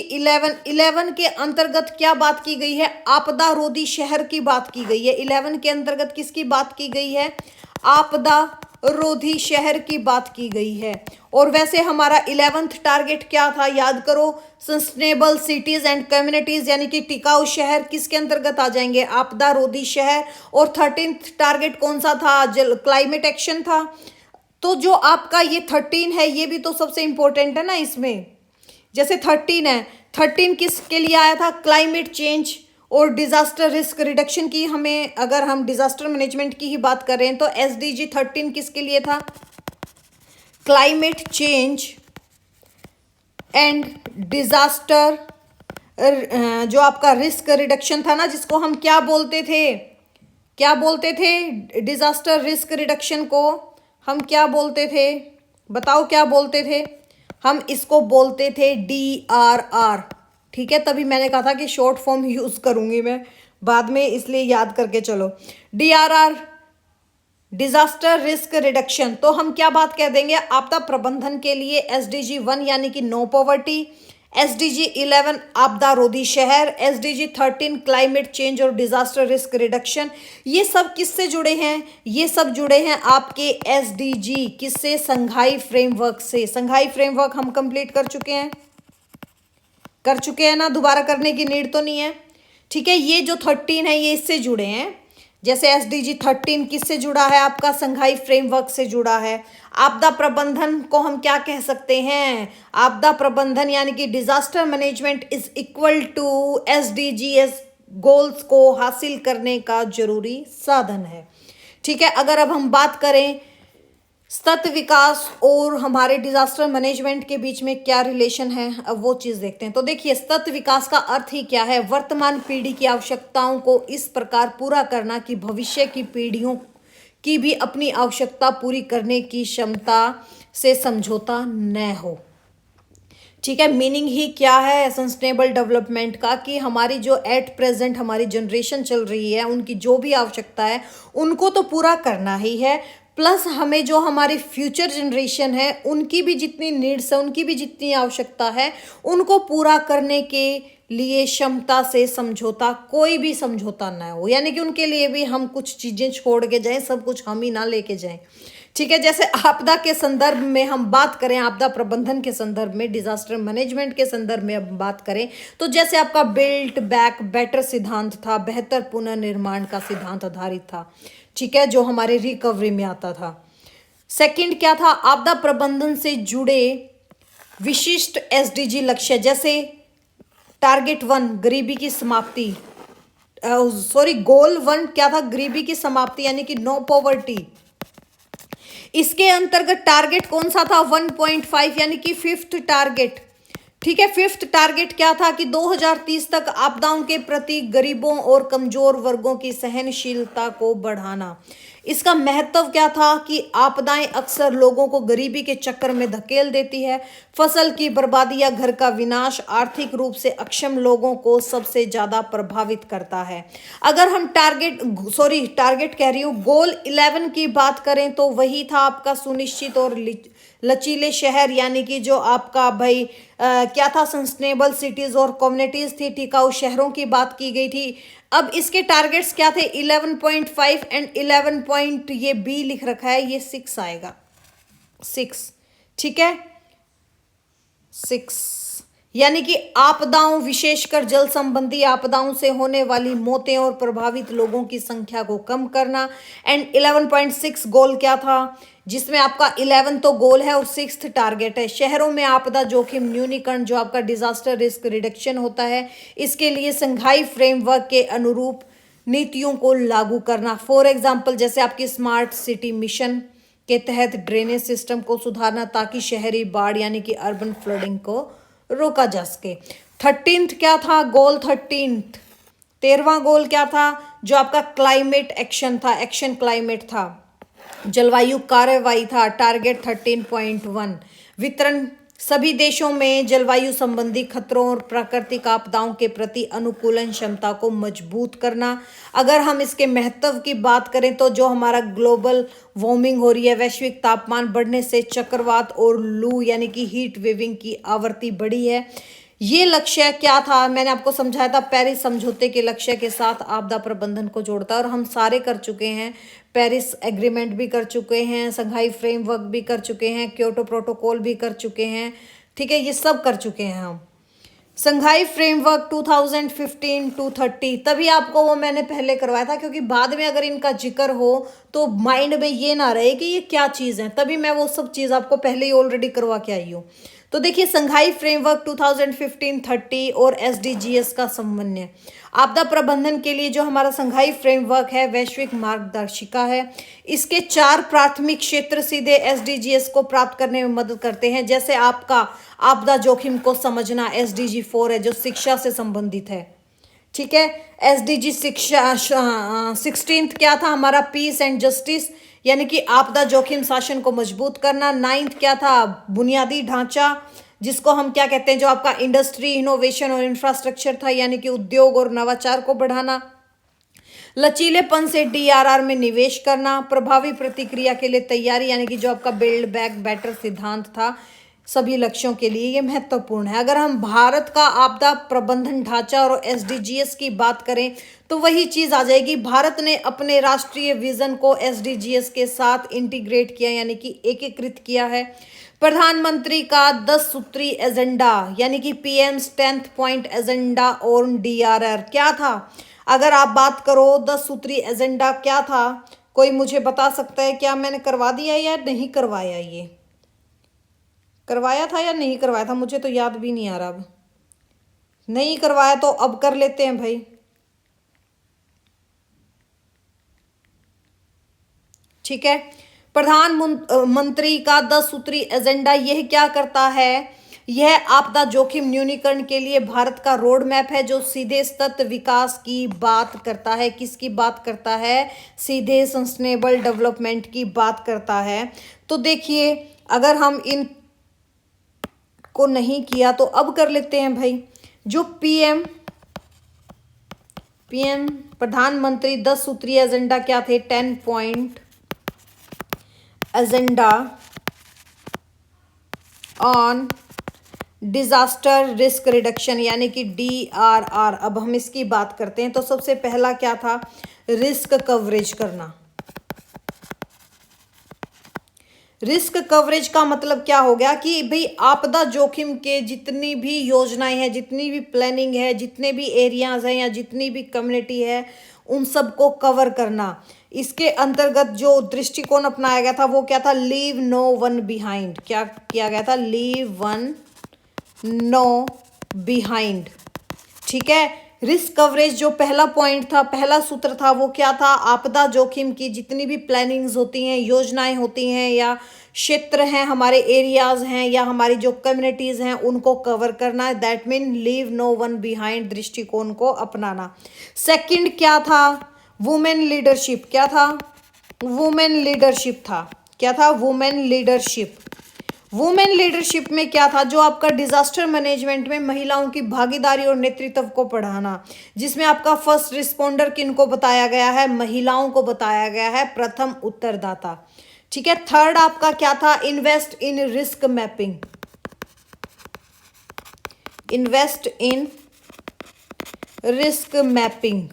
11 के अंतर्गत क्या बात की गई है, आपदा रोधी शहर की बात की गई है। 11 के अंतर्गत किसकी बात की गई है, आपदा रोधी शहर की बात की गई है। और वैसे हमारा 11th टारगेट क्या था, याद करो, सस्टेनेबल सिटीज एंड कम्युनिटीज, यानी कि टिकाऊ शहर किसके अंतर्गत आ जाएंगे, आपदा रोधी शहर। और 13th टारगेट कौन सा था, क्लाइमेट एक्शन था। तो जो आपका ये 13 है ये भी तो सबसे इंपॉर्टेंट है ना इसमें। जैसे 13 है, 13 किसके लिए आया था, क्लाइमेट चेंज। और डिजास्टर रिस्क रिडक्शन की हमें, अगर हम डिजास्टर मैनेजमेंट की ही बात करें तो SDG 13 किसके लिए था? क्लाइमेट चेंज एंड डिजास्टर, जो आपका रिस्क रिडक्शन था ना, जिसको हम क्या बोलते थे, क्या बोलते थे? डिजास्टर रिस्क रिडक्शन को हम क्या बोलते थे? बताओ क्या बोलते थे? हम इसको बोलते थे DRR। ठीक है, तभी मैंने कहा था कि शॉर्ट फॉर्म यूज करूंगी मैं बाद में, इसलिए याद करके चलो। DRR, disaster risk reduction. तो हम क्या बात कह देंगे? आपदा प्रबंधन के लिए SDG 1 यानी कि नो पॉवर्टी, SDG 11 आपदा रोधी शहर, SDG 13 क्लाइमेट चेंज और डिजास्टर रिस्क रिडक्शन, ये सब किससे जुड़े हैं? ये सब जुड़े हैं आपके SDG किससे? संघाई फ्रेमवर्क से। संघाई फ्रेमवर्क हम कंप्लीट कर चुके हैं, कर चुके हैं ना, दोबारा करने की नीड तो नहीं है। ठीक है, ये जो 13 है ये इससे जुड़े हैं। जैसे SDG 13 किससे जुड़ा है? आपका संघाई फ्रेमवर्क से जुड़ा है। आपदा प्रबंधन को हम क्या कह सकते हैं? आपदा प्रबंधन यानी कि disaster management is equal to SDGs goals को हासिल करने का जरूरी साधन है। ठीक है, अगर अब हम बात करें सतत विकास और हमारे डिजास्टर मैनेजमेंट के बीच में क्या रिलेशन है, अब वो चीज़ देखते हैं। तो देखिए, सतत विकास का अर्थ ही क्या है? वर्तमान पीढ़ी की आवश्यकताओं को इस प्रकार पूरा करना कि भविष्य की पीढ़ियों की भी अपनी आवश्यकता पूरी करने की क्षमता से समझौता न हो। ठीक है, मीनिंग ही क्या है सस्टेनेबल डेवलपमेंट का? कि हमारी जो एट प्रेजेंट हमारी जनरेशन चल रही है, उनकी जो भी आवश्यकता है उनको तो पूरा करना ही है, प्लस हमें जो हमारी फ्यूचर जनरेशन है उनकी भी जितनी नीड्स है, उनकी भी जितनी आवश्यकता है, उनको पूरा करने के लिए क्षमता से समझौता, कोई भी समझौता ना हो। यानी कि उनके लिए भी हम कुछ चीज़ें छोड़ के जाएं, सब कुछ हम ही ना लेके जाएं। ठीक है, जैसे आपदा के संदर्भ में हम बात करें, आपदा प्रबंधन के संदर्भ में, डिजास्टर मैनेजमेंट के संदर्भ में अब बात करें, तो जैसे आपका बिल्ट बैक बेटर सिद्धांत था, बेहतर पुनर्निर्माण का सिद्धांत आधारित था। ठीक है, जो हमारे रिकवरी में आता था। सेकंड क्या था? आपदा प्रबंधन से जुड़े विशिष्ट SDG लक्ष्य, जैसे टारगेट 1 गरीबी की समाप्ति, गोल 1 क्या था? गरीबी की समाप्ति यानी कि नो पॉवर्टी। इसके अंतर्गत टारगेट कौन सा था? 1.5 यानी कि फिफ्थ टारगेट। ठीक है, फिफ्थ टारगेट क्या था? कि 2030 तक आपदाओं के प्रति गरीबों और कमजोर वर्गों की सहनशीलता को बढ़ाना। इसका महत्व क्या था? कि आपदाएं अक्सर लोगों को गरीबी के चक्कर में धकेल देती है। फसल की बर्बादी या घर का विनाश आर्थिक रूप से अक्षम लोगों को सबसे ज्यादा प्रभावित करता है। अगर हम टारगेट कह रही हूँ, गोल 11 की बात करें तो वही था आपका सुनिश्चित और लचीले शहर, यानी कि जो आपका भाई क्या था? सस्टेनेबल सिटीज और कम्युनिटीज थी, टिकाऊ शहरों की बात की गई थी। अब इसके टारगेट्स क्या थे? 11.5 एंड 11 पॉइंट, ये बी लिख रखा है, ये 6 आएगा, 6। ठीक है, 6 यानी कि आपदाओं, विशेषकर जल संबंधी आपदाओं से होने वाली मौतें और प्रभावित लोगों की संख्या को कम करना। एंड 11.6 गोल क्या था? जिसमें आपका 11 तो गोल है और 6th टारगेट है, शहरों में आपदा जोखिम न्यूनीकरण, जो आपका डिजास्टर रिस्क रिडक्शन होता है, इसके लिए संघाई फ्रेमवर्क के अनुरूप नीतियों को लागू करना। फॉर एग्जाम्पल, जैसे आपकी स्मार्ट सिटी मिशन के तहत ड्रेनेज सिस्टम को सुधारना ताकि शहरी बाढ़ यानी कि अर्बन फ्लडिंग को रोका जा सके। 13th क्या था? गोल 13वां गोल क्या था? जो आपका क्लाइमेट एक्शन था, एक्शन क्लाइमेट था, जलवायु कार्रवाई था, टारगेट 13.1। वितरण, सभी देशों में जलवायु संबंधी खतरों और प्राकृतिक आपदाओं के प्रति अनुकूलन क्षमता को मजबूत करना। अगर हम इसके महत्व की बात करें तो जो हमारा ग्लोबल वार्मिंग हो रही है, वैश्विक तापमान बढ़ने से चक्रवात और लू यानी कि हीट वेविंग की आवृत्ति बढ़ी है। ये लक्ष्य क्या था? मैंने आपको समझाया था, पेरिस समझौते के लक्ष्य के साथ आपदा प्रबंधन को जोड़ता है, और हम सारे कर चुके हैं। पेरिस एग्रीमेंट भी कर चुके हैं, संघाई फ्रेमवर्क भी कर चुके हैं, क्योटो प्रोटोकॉल भी कर चुके हैं। ठीक है, ये सब कर चुके हैं हम। संघाई फ्रेमवर्क 2015 to 30, तभी आपको वो मैंने पहले करवाया था, क्योंकि बाद में अगर इनका जिक्र हो तो माइंड में ये ना रहे कि ये क्या चीज़ है, तभी मैं वो सब चीज़ आपको पहले ही ऑलरेडी करवा के आई हूँ। तो देखिए संघाई फ्रेमवर्क 2015-30 और एसडीजीएस का समन्वय। आपदा प्रबंधन के लिए जो हमारा संघाई फ्रेमवर्क है वैश्विक मार्गदर्शिका है। इसके 4 प्राथमिक क्षेत्र सीधे एसडीजीएस को प्राप्त करने में मदद करते हैं। जैसे आपका आपदा जोखिम को समझना एसडीजी 4 है जो शिक्षा से संबंधित है। ठीक है, एसडीजी शिक्षा 16th क्या था हमारा, पीस एंड जस्टिस, यानी कि आपदा जोखिम शासन को मजबूत करना। 9th क्या था, बुनियादी ढांचा, जिसको हम क्या कहते हैं, जो आपका इंडस्ट्री इनोवेशन और इंफ्रास्ट्रक्चर था, यानी कि उद्योग और नवाचार को बढ़ाना। लचीलेपन से डीआरआर में निवेश करना। प्रभावी प्रतिक्रिया के लिए तैयारी, यानी कि जो आपका बिल्ड बैक बेटर सिद्धांत था सभी लक्ष्यों के लिए, ये महत्वपूर्ण है। अगर हम भारत का आपदा प्रबंधन ढांचा और एसडीजीएस की बात करें तो वही चीज आ जाएगी। भारत ने अपने राष्ट्रीय विजन को एसडीजीएस के साथ इंटीग्रेट किया, यानी कि एकीकृत किया है। प्रधानमंत्री का 10 सूत्री एजेंडा, यानी कि PM's 10th point agenda on DRR क्या था। अगर आप बात करो 10 सूत्री एजेंडा क्या था, कोई मुझे बता सकता है क्या मैंने करवा दिया या नहीं करवाया, ये करवाया था या नहीं करवाया था, मुझे तो याद भी नहीं आ रहा। अब नहीं करवाया तो अब कर लेते हैं भाई। ठीक है, प्रधानमंत्री का 10 सूत्री एजेंडा यह क्या करता है, यह आपदा जोखिम न्यूनीकरण के लिए भारत का रोड मैप है जो सीधे सतत विकास की बात करता है। किसकी बात करता है, सीधे सस्टेनेबल डेवलपमेंट की बात करता है। तो देखिए अगर हम इन को नहीं किया तो अब कर लेते हैं भाई। जो पीएम प्रधानमंत्री 10 सूत्रीय एजेंडा क्या थे, 10 point agenda on disaster risk reduction, यानी कि डीआरआर। अब हम इसकी बात करते हैं तो सबसे पहला क्या था, रिस्क कवरेज करना। रिस्क कवरेज का मतलब क्या हो गया कि भाई आपदा जोखिम के जितनी भी योजनाएं हैं, जितनी भी प्लानिंग है, जितने भी एरियाज हैं या जितनी भी कम्युनिटी है, उन सबको कवर करना। इसके अंतर्गत जो दृष्टिकोण अपनाया गया था वो क्या था, लीव नो वन बिहाइंड। क्या किया गया था, लीव वन नो बिहाइंड। ठीक है, रिस्क कवरेज जो पहला पॉइंट था, पहला सूत्र था, वो क्या था, आपदा जोखिम की जितनी भी प्लानिंग्स होती हैं, योजनाएं होती हैं या क्षेत्र हैं, हमारे एरियाज हैं या हमारी जो कम्युनिटीज हैं, उनको कवर करना है। That mean leave no one behind दृष्टिकोण को अपनाना। सेकंड क्या था, वुमेन लीडरशिप। क्या था, वुमेन लीडरशिप था। क्या था, वुमेन लीडरशिप। वुमेन लीडरशिप में क्या था, जो आपका डिजास्टर मैनेजमेंट में महिलाओं की भागीदारी और नेतृत्व को बढ़ाना, जिसमें आपका फर्स्ट रिस्पोंडर किनको बताया गया है, महिलाओं को बताया गया है, प्रथम उत्तरदाता। ठीक है, थर्ड आपका क्या था, invest in risk mapping. Invest in risk mapping.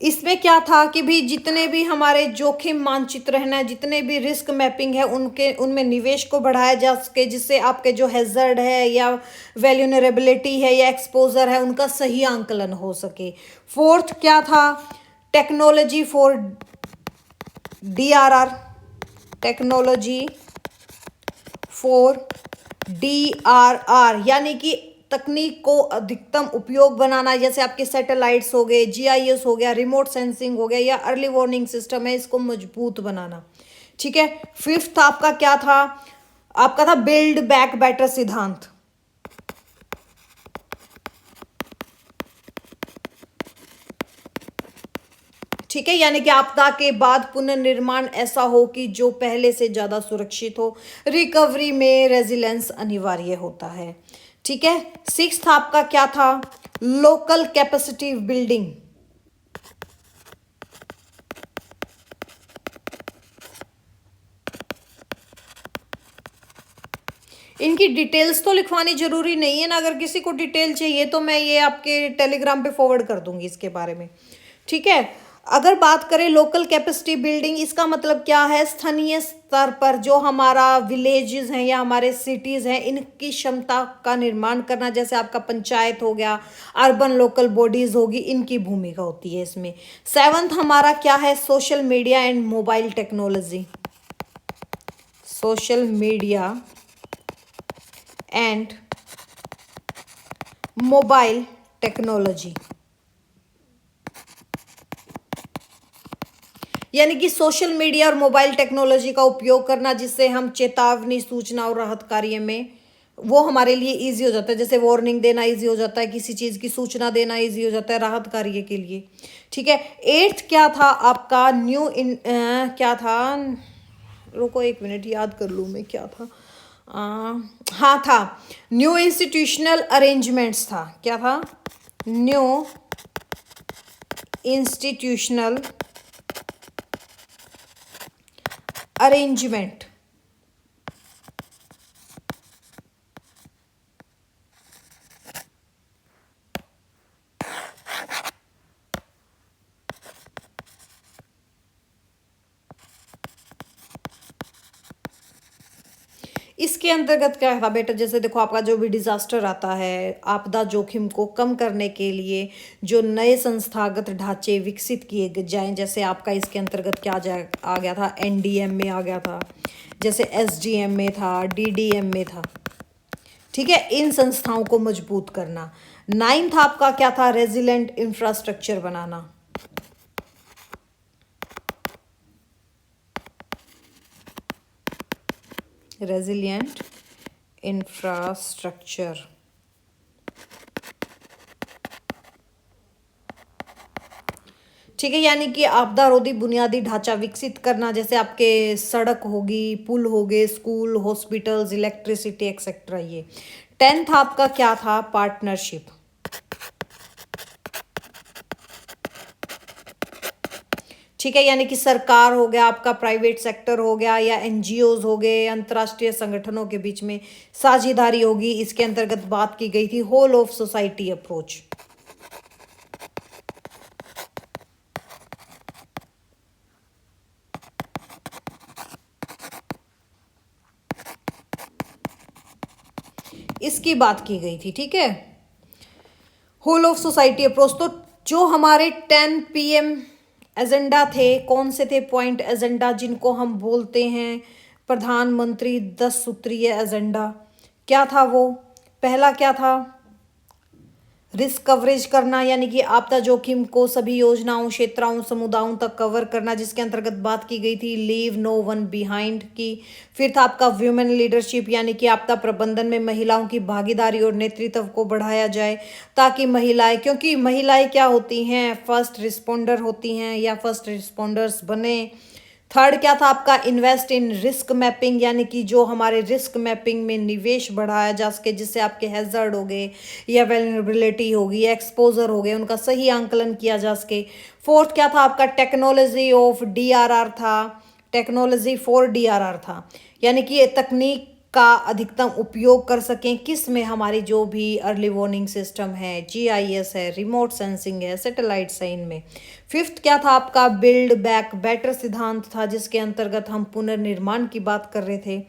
इसमें क्या था कि भी जितने भी हमारे जोखिम मानचित्र है ना, जितने भी रिस्क मैपिंग है, उनमें निवेश को बढ़ाया जा सके, जिससे आपके जो हैजर्ड है या वैल्यूनरेबिलिटी है या एक्सपोजर है, उनका सही आंकलन हो सके। फोर्थ क्या था, technology for DRR. Technology for DRR, यानी कि तकनीक को अधिकतम उपयोग बनाना, जैसे आपके सैटेलाइट्स हो गए, जीआईएस हो गया, रिमोट सेंसिंग हो गया या अर्ली वार्निंग सिस्टम है, इसको मजबूत बनाना। ठीक है, फिफ्थ आपका क्या था, आपका था बिल्ड बैक बेटर सिद्धांत। ठीक है, यानी कि आपदा के बाद पुनर्निर्माण ऐसा हो कि जो पहले से ज्यादा सुरक्षित हो। रिकवरी में रेजिलेंस अनिवार्य होता है। ठीक है, सिक्स्थ आपका क्या था, लोकल कैपेसिटी बिल्डिंग। इनकी डिटेल्स तो लिखवानी जरूरी नहीं है ना, अगर किसी को डिटेल चाहिए तो मैं ये आपके टेलीग्राम पे फॉरवर्ड कर दूंगी इसके बारे में। ठीक है, अगर बात करें लोकल कैपेसिटी बिल्डिंग, इसका मतलब क्या है, स्थानीय स्तर पर जो हमारा विलेजेस हैं या हमारे सिटीज हैं, इनकी क्षमता का निर्माण करना, जैसे आपका पंचायत हो गया, अर्बन लोकल बॉडीज होगी, इनकी भूमिका होती है इसमें। सेवंथ हमारा क्या है, social media and mobile technology. Social media and mobile technology. यानी कि सोशल मीडिया और मोबाइल टेक्नोलॉजी का उपयोग करना, जिससे हम चेतावनी, सूचना और राहत कार्य में वो हमारे लिए इजी हो जाता है। जैसे वार्निंग देना इजी हो जाता है, किसी चीज़ की सूचना देना इजी हो जाता है राहत कार्य के लिए। ठीक है, एट्थ क्या था आपका? क्या था, रुको एक मिनट याद कर लूँ मैं क्या था। हाँ था, न्यू इंस्टीट्यूशनल अरेंजमेंट्स था। क्या था? New institutional arrangement. इसके अंतर्गत क्या था बेटा? जैसे देखो, आपका जो भी डिजास्टर आता है, आपदा जोखिम को कम करने के लिए जो नए संस्थागत ढांचे विकसित किए जाएं, जैसे आपका इसके अंतर्गत क्या आ गया था? एनडीएम में आ गया था, जैसे एसडीएम में था, डीडीएम में था। ठीक है, इन संस्थाओं को मजबूत करना। नाइन्थ आपका क्या था? रेजिलेंट इंफ्रास्ट्रक्चर बनाना। Resilient infrastructure. ठीक है, यानी कि आपदा रोधी बुनियादी ढांचा विकसित करना, जैसे आपके सड़क होगी, पुल हो गए, स्कूल, हॉस्पिटल्स, इलेक्ट्रिसिटी एक्सेट्रा। ये टेंथ आपका क्या था? पार्टनरशिप। ठीक है, यानी कि सरकार हो गया, आपका प्राइवेट सेक्टर हो गया, या एनजीओज हो गए, अंतर्राष्ट्रीय संगठनों के बीच में साझेदारी होगी। इसके अंतर्गत बात की गई थी होल ऑफ सोसाइटी अप्रोच। इसकी बात की गई थी। ठीक है, होल ऑफ सोसाइटी अप्रोच। तो जो हमारे 10 PM एजेंडा थे, कौन से थे पॉइंट एजेंडा, जिनको हम बोलते हैं प्रधानमंत्री 10 सूत्रीय एजेंडा? क्या था वो? पहला क्या था? रिस्क कवरेज करना, यानी कि आपदा जोखिम को सभी योजनाओं, क्षेत्रों, समुदायों तक कवर करना, जिसके अंतर्गत बात की गई थी लीव नो वन बिहाइंड की। फिर था आपका वुमेन लीडरशिप, यानी कि आपदा प्रबंधन में महिलाओं की भागीदारी और नेतृत्व को बढ़ाया जाए, ताकि महिलाएं, क्योंकि महिलाएं क्या होती हैं? फर्स्ट रिस्पॉन्डर होती हैं, या फर्स्ट रिस्पॉन्डर्स बने। थर्ड क्या था आपका? इन्वेस्ट इन रिस्क मैपिंग, यानी कि जो हमारे रिस्क मैपिंग में निवेश बढ़ाया जा सके, जिससे आपके हैजर्ड हो गए, या वेलनरेबिलिटी होगी, एक्सपोजर हो गए, उनका सही आंकलन किया जा सके। फोर्थ क्या था आपका? टेक्नोलॉजी ऑफ डीआरआर था, टेक्नोलॉजी फॉर डीआरआर था, यानी कि ये तकनीक का अधिकतम उपयोग कर सकें। किस में? हमारी जो भी अर्ली वार्निंग सिस्टम है, जीआईएस है, रिमोट सेंसिंग है, सैटेलाइट्स है, इनमें। फिफ्थ क्या था आपका? बिल्ड बैक बेटर सिद्धांत था, जिसके अंतर्गत हम पुनर्निर्माण की बात कर रहे थे।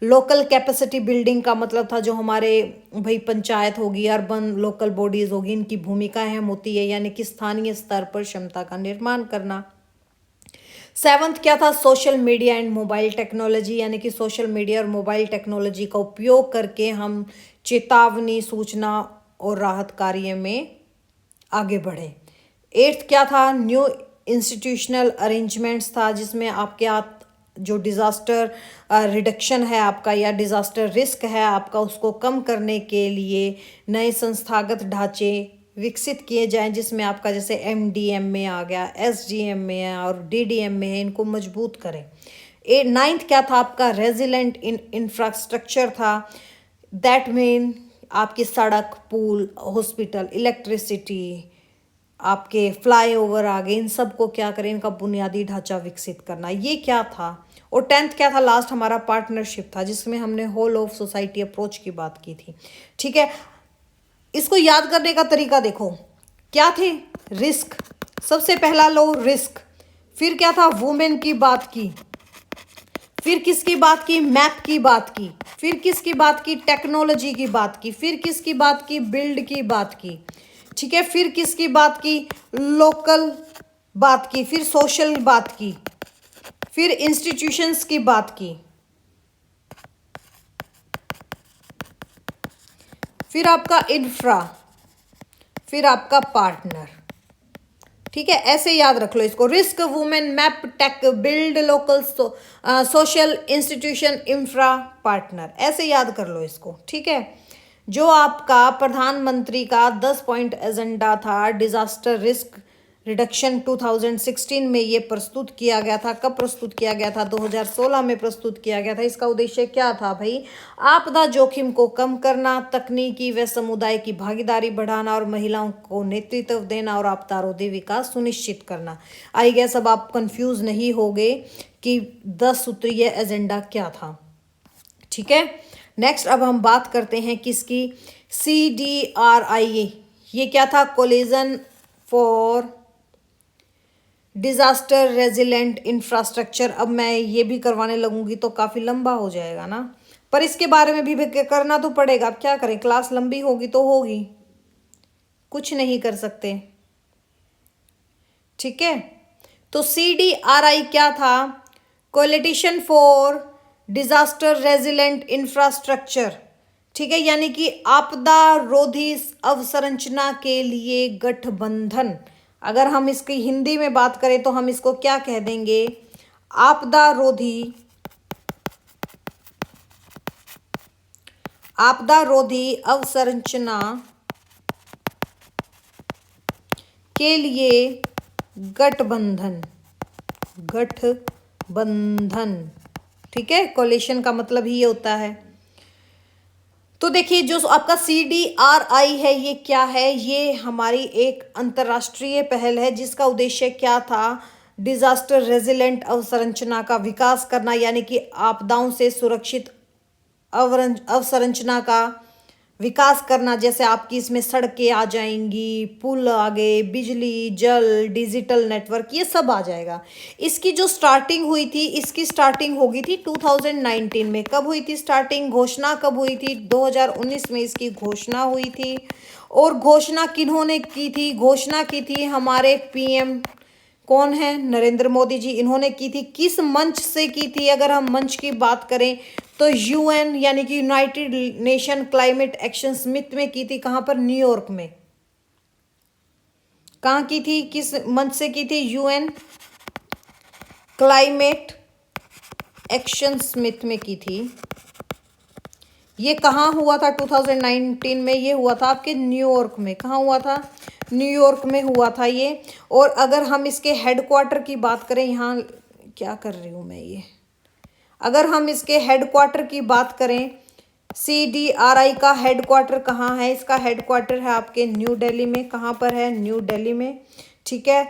लोकल कैपेसिटी बिल्डिंग का मतलब था जो हमारे भाई पंचायत होगी, अर्बन लोकल बॉडीज होगी, इनकी भूमिका अहम होती है, यानी कि स्थानीय स्तर पर क्षमता का निर्माण करना। सेवंथ क्या था? Social media and mobile technology, यानी कि सोशल मीडिया और मोबाइल टेक्नोलॉजी का उपयोग करके हम चेतावनी, सूचना और राहत कार्य में आगे बढ़े। एट्थ क्या था? न्यू इंस्टीट्यूशनल अरेंजमेंट्स था, जिसमें आपके हाथ जो डिज़ास्टर रिडक्शन है आपका, या डिज़ास्टर रिस्क है आपका, उसको कम करने के लिए नए संस्थागत ढांचे विकसित किए जाएं, जिसमें आपका जैसे एमडीएम में आ गया, एसडीएम में है और डीडीएम में है, इनको मजबूत करें। नाइन्थ क्या था आपका? रेजिलेंट इंफ्रास्ट्रक्चर था। दैट मीन आपकी सड़क, पुल, हॉस्पिटल, इलेक्ट्रिसिटी, आपके फ्लाईओवर आ गए, इन सब को क्या करें? इनका बुनियादी ढांचा विकसित करना। ये क्या था? और टेंथ क्या था? लास्ट हमारा पार्टनरशिप था, जिसमें हमने होल ऑफ सोसाइटी अप्रोच की बात की थी। ठीक है, इसको याद करने का तरीका देखो, क्या थे? रिस्क, सबसे पहला लो रिस्क। फिर क्या था? वुमेन की बात की। फिर किसकी बात की? मैप की बात की। फिर किसकी बात की? टेक्नोलॉजी की बात की। फिर किसकी बात की? बिल्ड की बात की। ठीक है, फिर किसकी बात की? लोकल बात की। फिर सोशल बात की। फिर इंस्टीट्यूशंस की बात की। फिर आपका इंफ्रा, फिर आपका पार्टनर। ठीक है, ऐसे याद रख लो इसको। Risk, women, map, tech, build, local, social, institution, infra, partner, ऐसे याद कर लो इसको। ठीक है, जो आपका प्रधानमंत्री का 10 पॉइंट एजेंडा था डिजास्टर रिस्क रिडक्शन 2016 में ये प्रस्तुत किया गया था। कब प्रस्तुत किया गया था? 2016 में प्रस्तुत किया गया था। इसका उद्देश्य क्या था भाई? आपदा जोखिम को कम करना, तकनीकी व समुदाय की भागीदारी बढ़ाना और महिलाओं को नेतृत्व देना और आपदारोधी विकास सुनिश्चित करना। आई गेस अब आप कंफ्यूज नहीं होंगे कि 10 सूत्रीय एजेंडा क्या था। ठीक है, नेक्स्ट अब हम बात करते हैं किसकी? CDRI। ये क्या था? Collision for disaster resilient infrastructure. अब मैं ये भी करवाने लगूंगी तो काफी लंबा हो जाएगा ना, पर इसके बारे में भी करना तो पड़ेगा। अब क्या करें, क्लास लंबी होगी तो होगी, कुछ नहीं कर सकते। ठीक है, तो CDRI क्या था? कोलिटिशन फॉर डिजास्टर रेजिलेंट इंफ्रास्ट्रक्चर। ठीक है, यानी कि आपदा रोधी अवसंरचना के लिए गठबंधन। अगर हम इसकी हिंदी में बात करें तो हम इसको क्या कह देंगे? आपदा रोधी अवसंरचना के लिए गठबंधन। ठीक है, कोलिशन का मतलब ही ये होता है। तो देखिए, जो आपका CDRI है ये क्या है? ये हमारी एक अंतर्राष्ट्रीय पहल है जिसका उद्देश्य क्या था? डिजास्टर रेजिलेंट अवसंरचना का विकास करना, यानी कि आपदाओं से सुरक्षित अवसंरचना का विकास करना। जैसे आपकी इसमें सड़कें आ जाएंगी, पुल आ गए, बिजली, जल, डिजिटल नेटवर्क, ये सब आ जाएगा। इसकी जो स्टार्टिंग हुई थी, इसकी स्टार्टिंग होगी थी 2019 में। कब हुई थी स्टार्टिंग? घोषणा कब हुई थी? 2019 में इसकी घोषणा हुई थी। और घोषणा किन्होंने की थी? घोषणा की थी हमारे PM कौन है? नरेंद्र मोदी जी। इन्होंने की थी। किस मंच से की थी? अगर हम मंच की बात करें तो UN यानी कि United nation climate action summit में की थी। कहां पर? न्यूयॉर्क में। कहां की थी? किस मंच से की थी? UN क्लाइमेट एक्शन समिट में की थी। ये कहाँ हुआ था? 2019 में ये हुआ था आपके न्यूयॉर्क में। कहाँ हुआ था? न्यूयॉर्क में हुआ था ये। और अगर हम इसके हेडक्वार्टर की बात करें, यहाँ क्या कर रही हूँ मैं ये, अगर हम इसके हेडक्वार्टर की बात करें, CDRI का हेडक्वार्टर कहाँ है? इसका हेडक्वार्टर है आपके न्यू दिल्ली में। कहाँ पर है? न्यू दिल्ली में। ठीक है,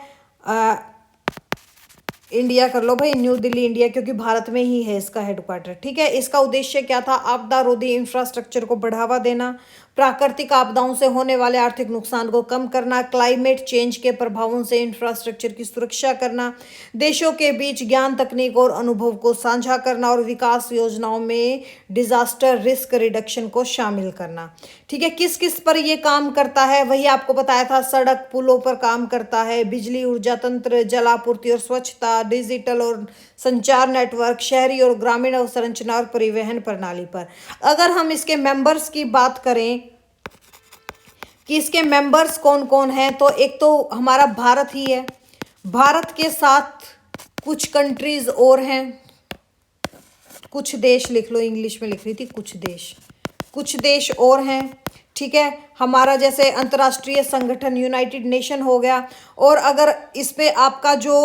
इंडिया कर लो भाई, न्यू दिल्ली इंडिया, क्योंकि भारत में ही है इसका हेडक्वार्टर। ठीक है, इसका उद्देश्य क्या था? आपदा रोधी इंफ्रास्ट्रक्चर को बढ़ावा देना, प्राकृतिक आपदाओं से होने वाले आर्थिक नुकसान को कम करना, क्लाइमेट चेंज के प्रभावों से इंफ्रास्ट्रक्चर की सुरक्षा करना, देशों के बीच ज्ञान, तकनीक और अनुभव को साझा करना और विकास योजनाओं में डिजास्टर रिस्क रिडक्शन को शामिल करना। ठीक है, किस किस पर यह काम करता है? वही आपको बताया था, सड़क पुलों पर काम करता है, बिजली, ऊर्जा तंत्र, जलापूर्ति और स्वच्छता, डिजिटल और संचार नेटवर्क, शहरी और ग्रामीण अवसंरचना और परिवहन प्रणाली पर। अगर हम इसके मेंबर्स की बात करें कि इसके मेंबर्स कौन कौन हैं, तो एक तो हमारा भारत ही है। भारत के साथ कुछ कंट्रीज और हैं, कुछ देश लिख लो, इंग्लिश में लिख रही थी कुछ देश और हैं। ठीक है, हमारा जैसे अंतर्राष्ट्रीय संगठन यूनाइटेड नेशन हो गया। और अगर इस पे आपका जो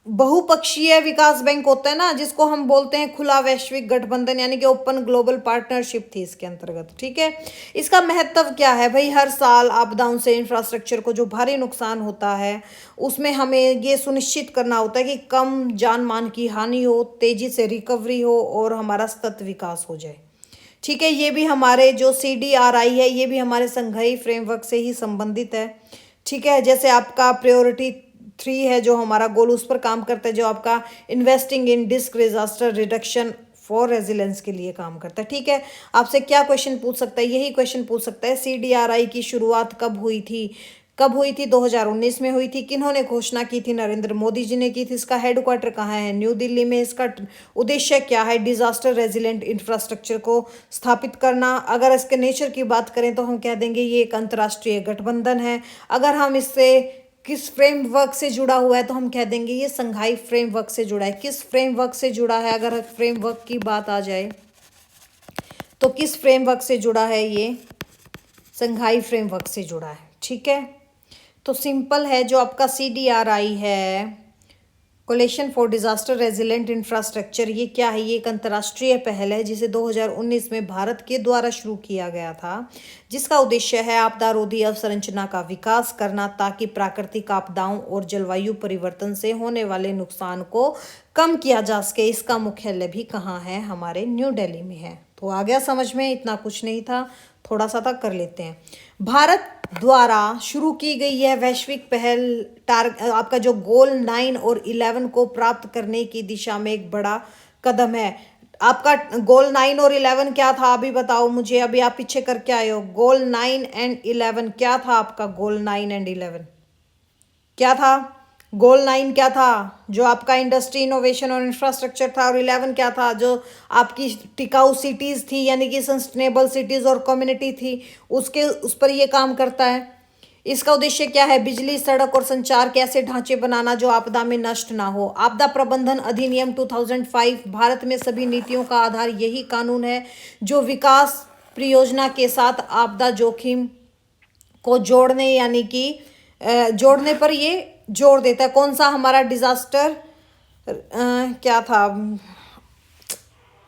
बहुपक्षीय विकास बैंक होता है ना, जिसको हम बोलते हैं खुला वैश्विक गठबंधन, यानी कि ओपन ग्लोबल पार्टनरशिप थी इसके अंतर्गत। ठीक है, इसका महत्व क्या है भाई? हर साल आपदाओं से इंफ्रास्ट्रक्चर को जो भारी नुकसान होता है, उसमें हमें ये सुनिश्चित करना होता है कि कम जान मान की हानि हो, तेजी से रिकवरी हो और हमारा सतत विकास हो जाए। ठीक है, ये भी हमारे जो CDRI है, ये भी हमारे संघीय फ्रेमवर्क से ही संबंधित है। ठीक है, जैसे आपका प्रायोरिटी 3 है जो हमारा गोल, उस पर काम करता है, जो आपका investing in risk disaster reduction for resilience के लिए काम करता है। ठीक है, आपसे क्या क्वेश्चन पूछ सकता है? यही क्वेश्चन पूछ सकता है, CDRI की शुरुआत कब हुई थी, कब हुई थी? 2019 में हुई थी। किन्होंने घोषणा की थी? नरेंद्र मोदी जी ने की थी। इसका हेडक्वार्टर कहाँ है? न्यू दिल्ली में। इसका उद्देश्य क्या है? डिजास्टर रेजिलेंट इंफ्रास्ट्रक्चर को स्थापित करना। अगर इसके नेचर की बात करें तो हम कह देंगे ये एक अंतर्राष्ट्रीय गठबंधन है। अगर हम इससे किस फ्रेमवर्क से जुड़ा हुआ है तो हम कह देंगे ये संघाई फ्रेमवर्क से जुड़ा है। किस फ्रेमवर्क से जुड़ा है? अगर फ्रेमवर्क की बात आ जाए तो किस फ्रेमवर्क से जुड़ा है? ये संघाई फ्रेमवर्क से जुड़ा है। ठीक है, तो सिंपल है। जो आपका CDRI है, coalition for disaster resilient infrastructure, ये क्या है? ये एक अंतर्राष्ट्रीय पहल है जिसे 2019 में भारत के द्वारा शुरू किया गया था, जिसका उद्देश्य है आपदा रोधी अवसंरचना का विकास करना ताकि प्राकृतिक आपदाओं और जलवायु परिवर्तन से होने वाले नुकसान को कम किया जा सके। इसका मुख्यालय भी कहाँ है? हमारे न्यू दिल्ली में है। तो आ गया समझ में? इतना कुछ नहीं था, थोड़ा सा तक कर लेते हैं। भारत द्वारा शुरू की गई यह वैश्विक पहल आपका जो गोल 9 और 11 को प्राप्त करने की दिशा में एक बड़ा कदम है। आपका गोल 9 और 11 क्या था? अभी बताओ मुझे। अभी आप पीछे करके आए हो। गोल 9 एंड 11 क्या था? आपका गोल 9 एंड 11 क्या था? गोल 9 क्या था? जो आपका इंडस्ट्री, इनोवेशन और इंफ्रास्ट्रक्चर था। और 11 क्या था? जो आपकी टिकाऊ सिटीज थी, यानी कि सस्टेनेबल सिटीज और कम्युनिटी थी, उस पर ये काम करता है। इसका उद्देश्य क्या है? बिजली, सड़क और संचार के ऐसे ढांचे बनाना जो आपदा में नष्ट ना हो। आपदा प्रबंधन अधिनियम 2005, भारत में सभी नीतियों का आधार यही कानून है जो विकास परियोजना के साथ आपदा जोखिम को जोड़ने, यानी कि जोड़ने पर ये जोर देता है। कौन सा? हमारा डिजास्टर क्या था?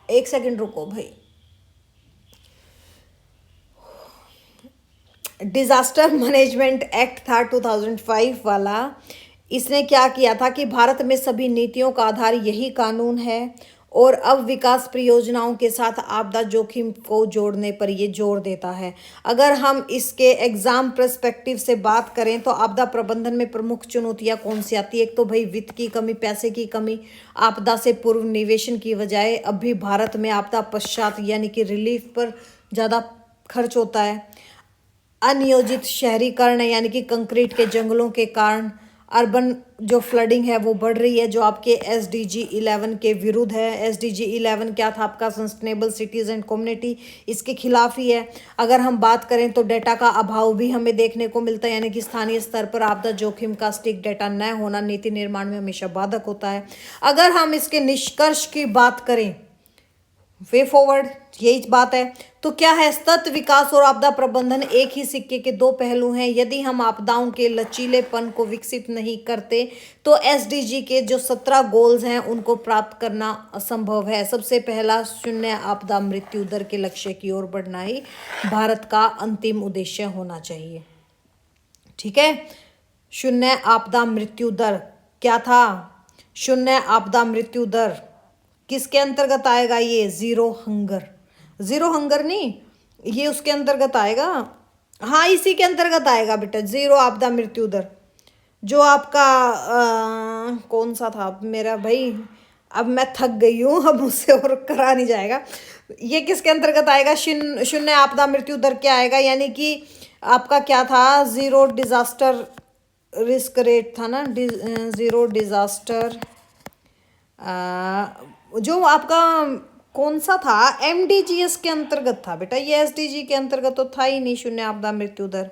एक सेकंड रुको भाई। डिजास्टर मैनेजमेंट एक्ट था 2005 वाला। इसने क्या किया था कि भारत में सभी नीतियों का आधार यही कानून है और अब विकास परियोजनाओं के साथ आपदा जोखिम को जोड़ने पर ये जोर देता है। अगर हम इसके एग्जाम पर्सपेक्टिव से बात करें तो आपदा प्रबंधन में प्रमुख चुनौतियां कौन सी आती है? एक तो भाई वित्त की कमी, पैसे की कमी। आपदा से पूर्व निवेशन की बजाय अब भी भारत में आपदा पश्चात यानी कि रिलीफ पर ज़्यादा खर्च होता है। अनियोजित शहरीकरण, यानी कि कंक्रीट के जंगलों के कारण अर्बन जो फ्लडिंग है वो बढ़ रही है, जो आपके SDG 11 के विरुद्ध है। SDG 11 क्या था? आपका सस्टेनेबल सिटीज एंड कम्युनिटी, इसके खिलाफ ही है। अगर हम बात करें तो डेटा का अभाव भी हमें देखने को मिलता है, यानी कि स्थानीय स्तर पर आपदा जोखिम का सटीक डेटा न होना नीति निर्माण में हमेशा बाधक होता है। अगर हम इसके निष्कर्ष की बात करें, वे फॉरवर्ड, यही बात है। तो क्या है? सतत विकास और आपदा प्रबंधन एक ही सिक्के के दो पहलू हैं। यदि हम आपदाओं के लचीलेपन को विकसित नहीं करते तो SDG के जो 17 गोल्स हैं उनको प्राप्त करना असंभव है। सबसे पहला, शून्य आपदा मृत्यु दर के लक्ष्य की ओर बढ़ना ही भारत का अंतिम उद्देश्य होना चाहिए। ठीक है, शून्य आपदा मृत्यु दर क्या था? शून्य आपदा मृत्यु दर किसके अंतर्गत आएगा? ये जीरो हंगर, जीरो हंगर नहीं, ये उसके अंतर्गत आएगा। हाँ, इसी के अंतर्गत आएगा बेटा, जीरो आपदा मृत्यु दर। जो आपका कौन सा था मेरा भाई, अब मैं थक गई हूँ, अब मुझसे और करा नहीं जाएगा। ये किसके अंतर्गत आएगा? शून्य आपदा मृत्यु दर क्या आएगा? यानी कि आपका क्या था? जीरो डिजास्टर रिस्क रेट था ना, जीरो डिजास्टर जो आपका कौन सा था? MDGS के अंतर्गत था बेटा, ये SDG के अंतर्गत तो था ही नहीं शून्य आपदा मृत्यु दर।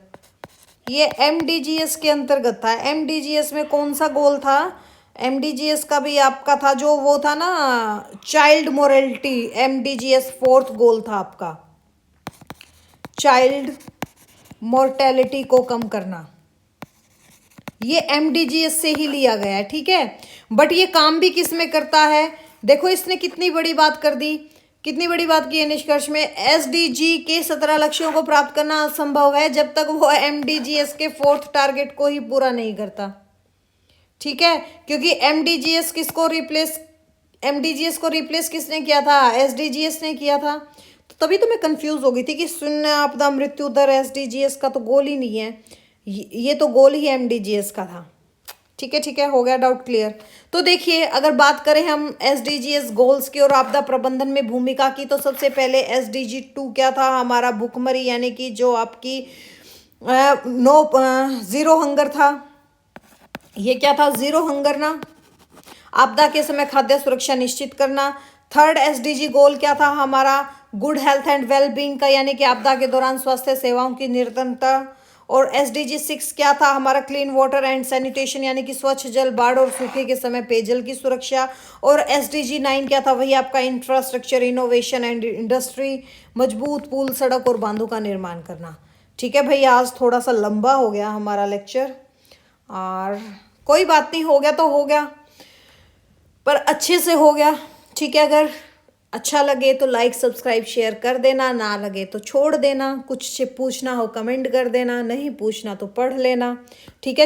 ये MDGS के अंतर्गत था। MDGS में कौन सा गोल था? MDGS का भी आपका था जो वो था ना, चाइल्ड मोरालिटी। MDGS 4th गोल था आपका, चाइल्ड मोर्टेलिटी को कम करना। ये MDGS से ही लिया गया है। ठीक है, बट ये काम भी किस में करता है? देखो इसने कितनी बड़ी बात कर दी, कितनी बड़ी बात की है निष्कर्ष में। SDG के 17 लक्ष्यों को प्राप्त करना असंभव है जब तक वो MDGS के 4th टारगेट को ही पूरा नहीं करता। ठीक है, क्योंकि MDGS को रिप्लेस किसने किया था? SDGs ने किया था। तो तभी तो मैं कंफ्यूज हो गई थी कि शून्य आपदा मृत्यु दर SDGs का तो गोल ही नहीं है, ये तो गोल ही MDGs का था। ठीक है, ठीक है, हो गया डाउट क्लियर। तो देखिए, अगर बात करें हम SDGs गोल्स की और आपदा प्रबंधन में भूमिका की, तो सबसे पहले SDG 2 क्या था? हमारा भुखमरी, यानी कि जो आपकी जीरो हंगर था। ये क्या था? जीरो हंगर ना। आपदा के समय खाद्य सुरक्षा निश्चित करना। थर्ड एसडीजी गोल क्या था हमारा? Good health and well being का, यानी कि आपदा के दौरान स्वास्थ्य सेवाओं की निरंतरता। और एसडीजी 6 क्या था हमारा? क्लीन वाटर एंड सैनिटेशन, यानी कि स्वच्छ जल, बाढ़ और सूखे के समय पेयजल की सुरक्षा। और एसडीजी 9 क्या था? वही आपका इंफ्रास्ट्रक्चर, इनोवेशन एंड इंडस्ट्री, मजबूत पुल, सड़क और बांधों का निर्माण करना। ठीक है भैया, आज थोड़ा सा लंबा हो गया हमारा लेक्चर, और कोई बात नहीं, हो गया तो हो गया, पर अच्छे से हो गया। ठीक है, अगर अच्छा लगे तो लाइक सब्सक्राइब शेयर कर देना, ना लगे तो छोड़ देना। कुछ से पूछना हो कमेंट कर देना, नहीं पूछना तो पढ़ लेना। ठीक है।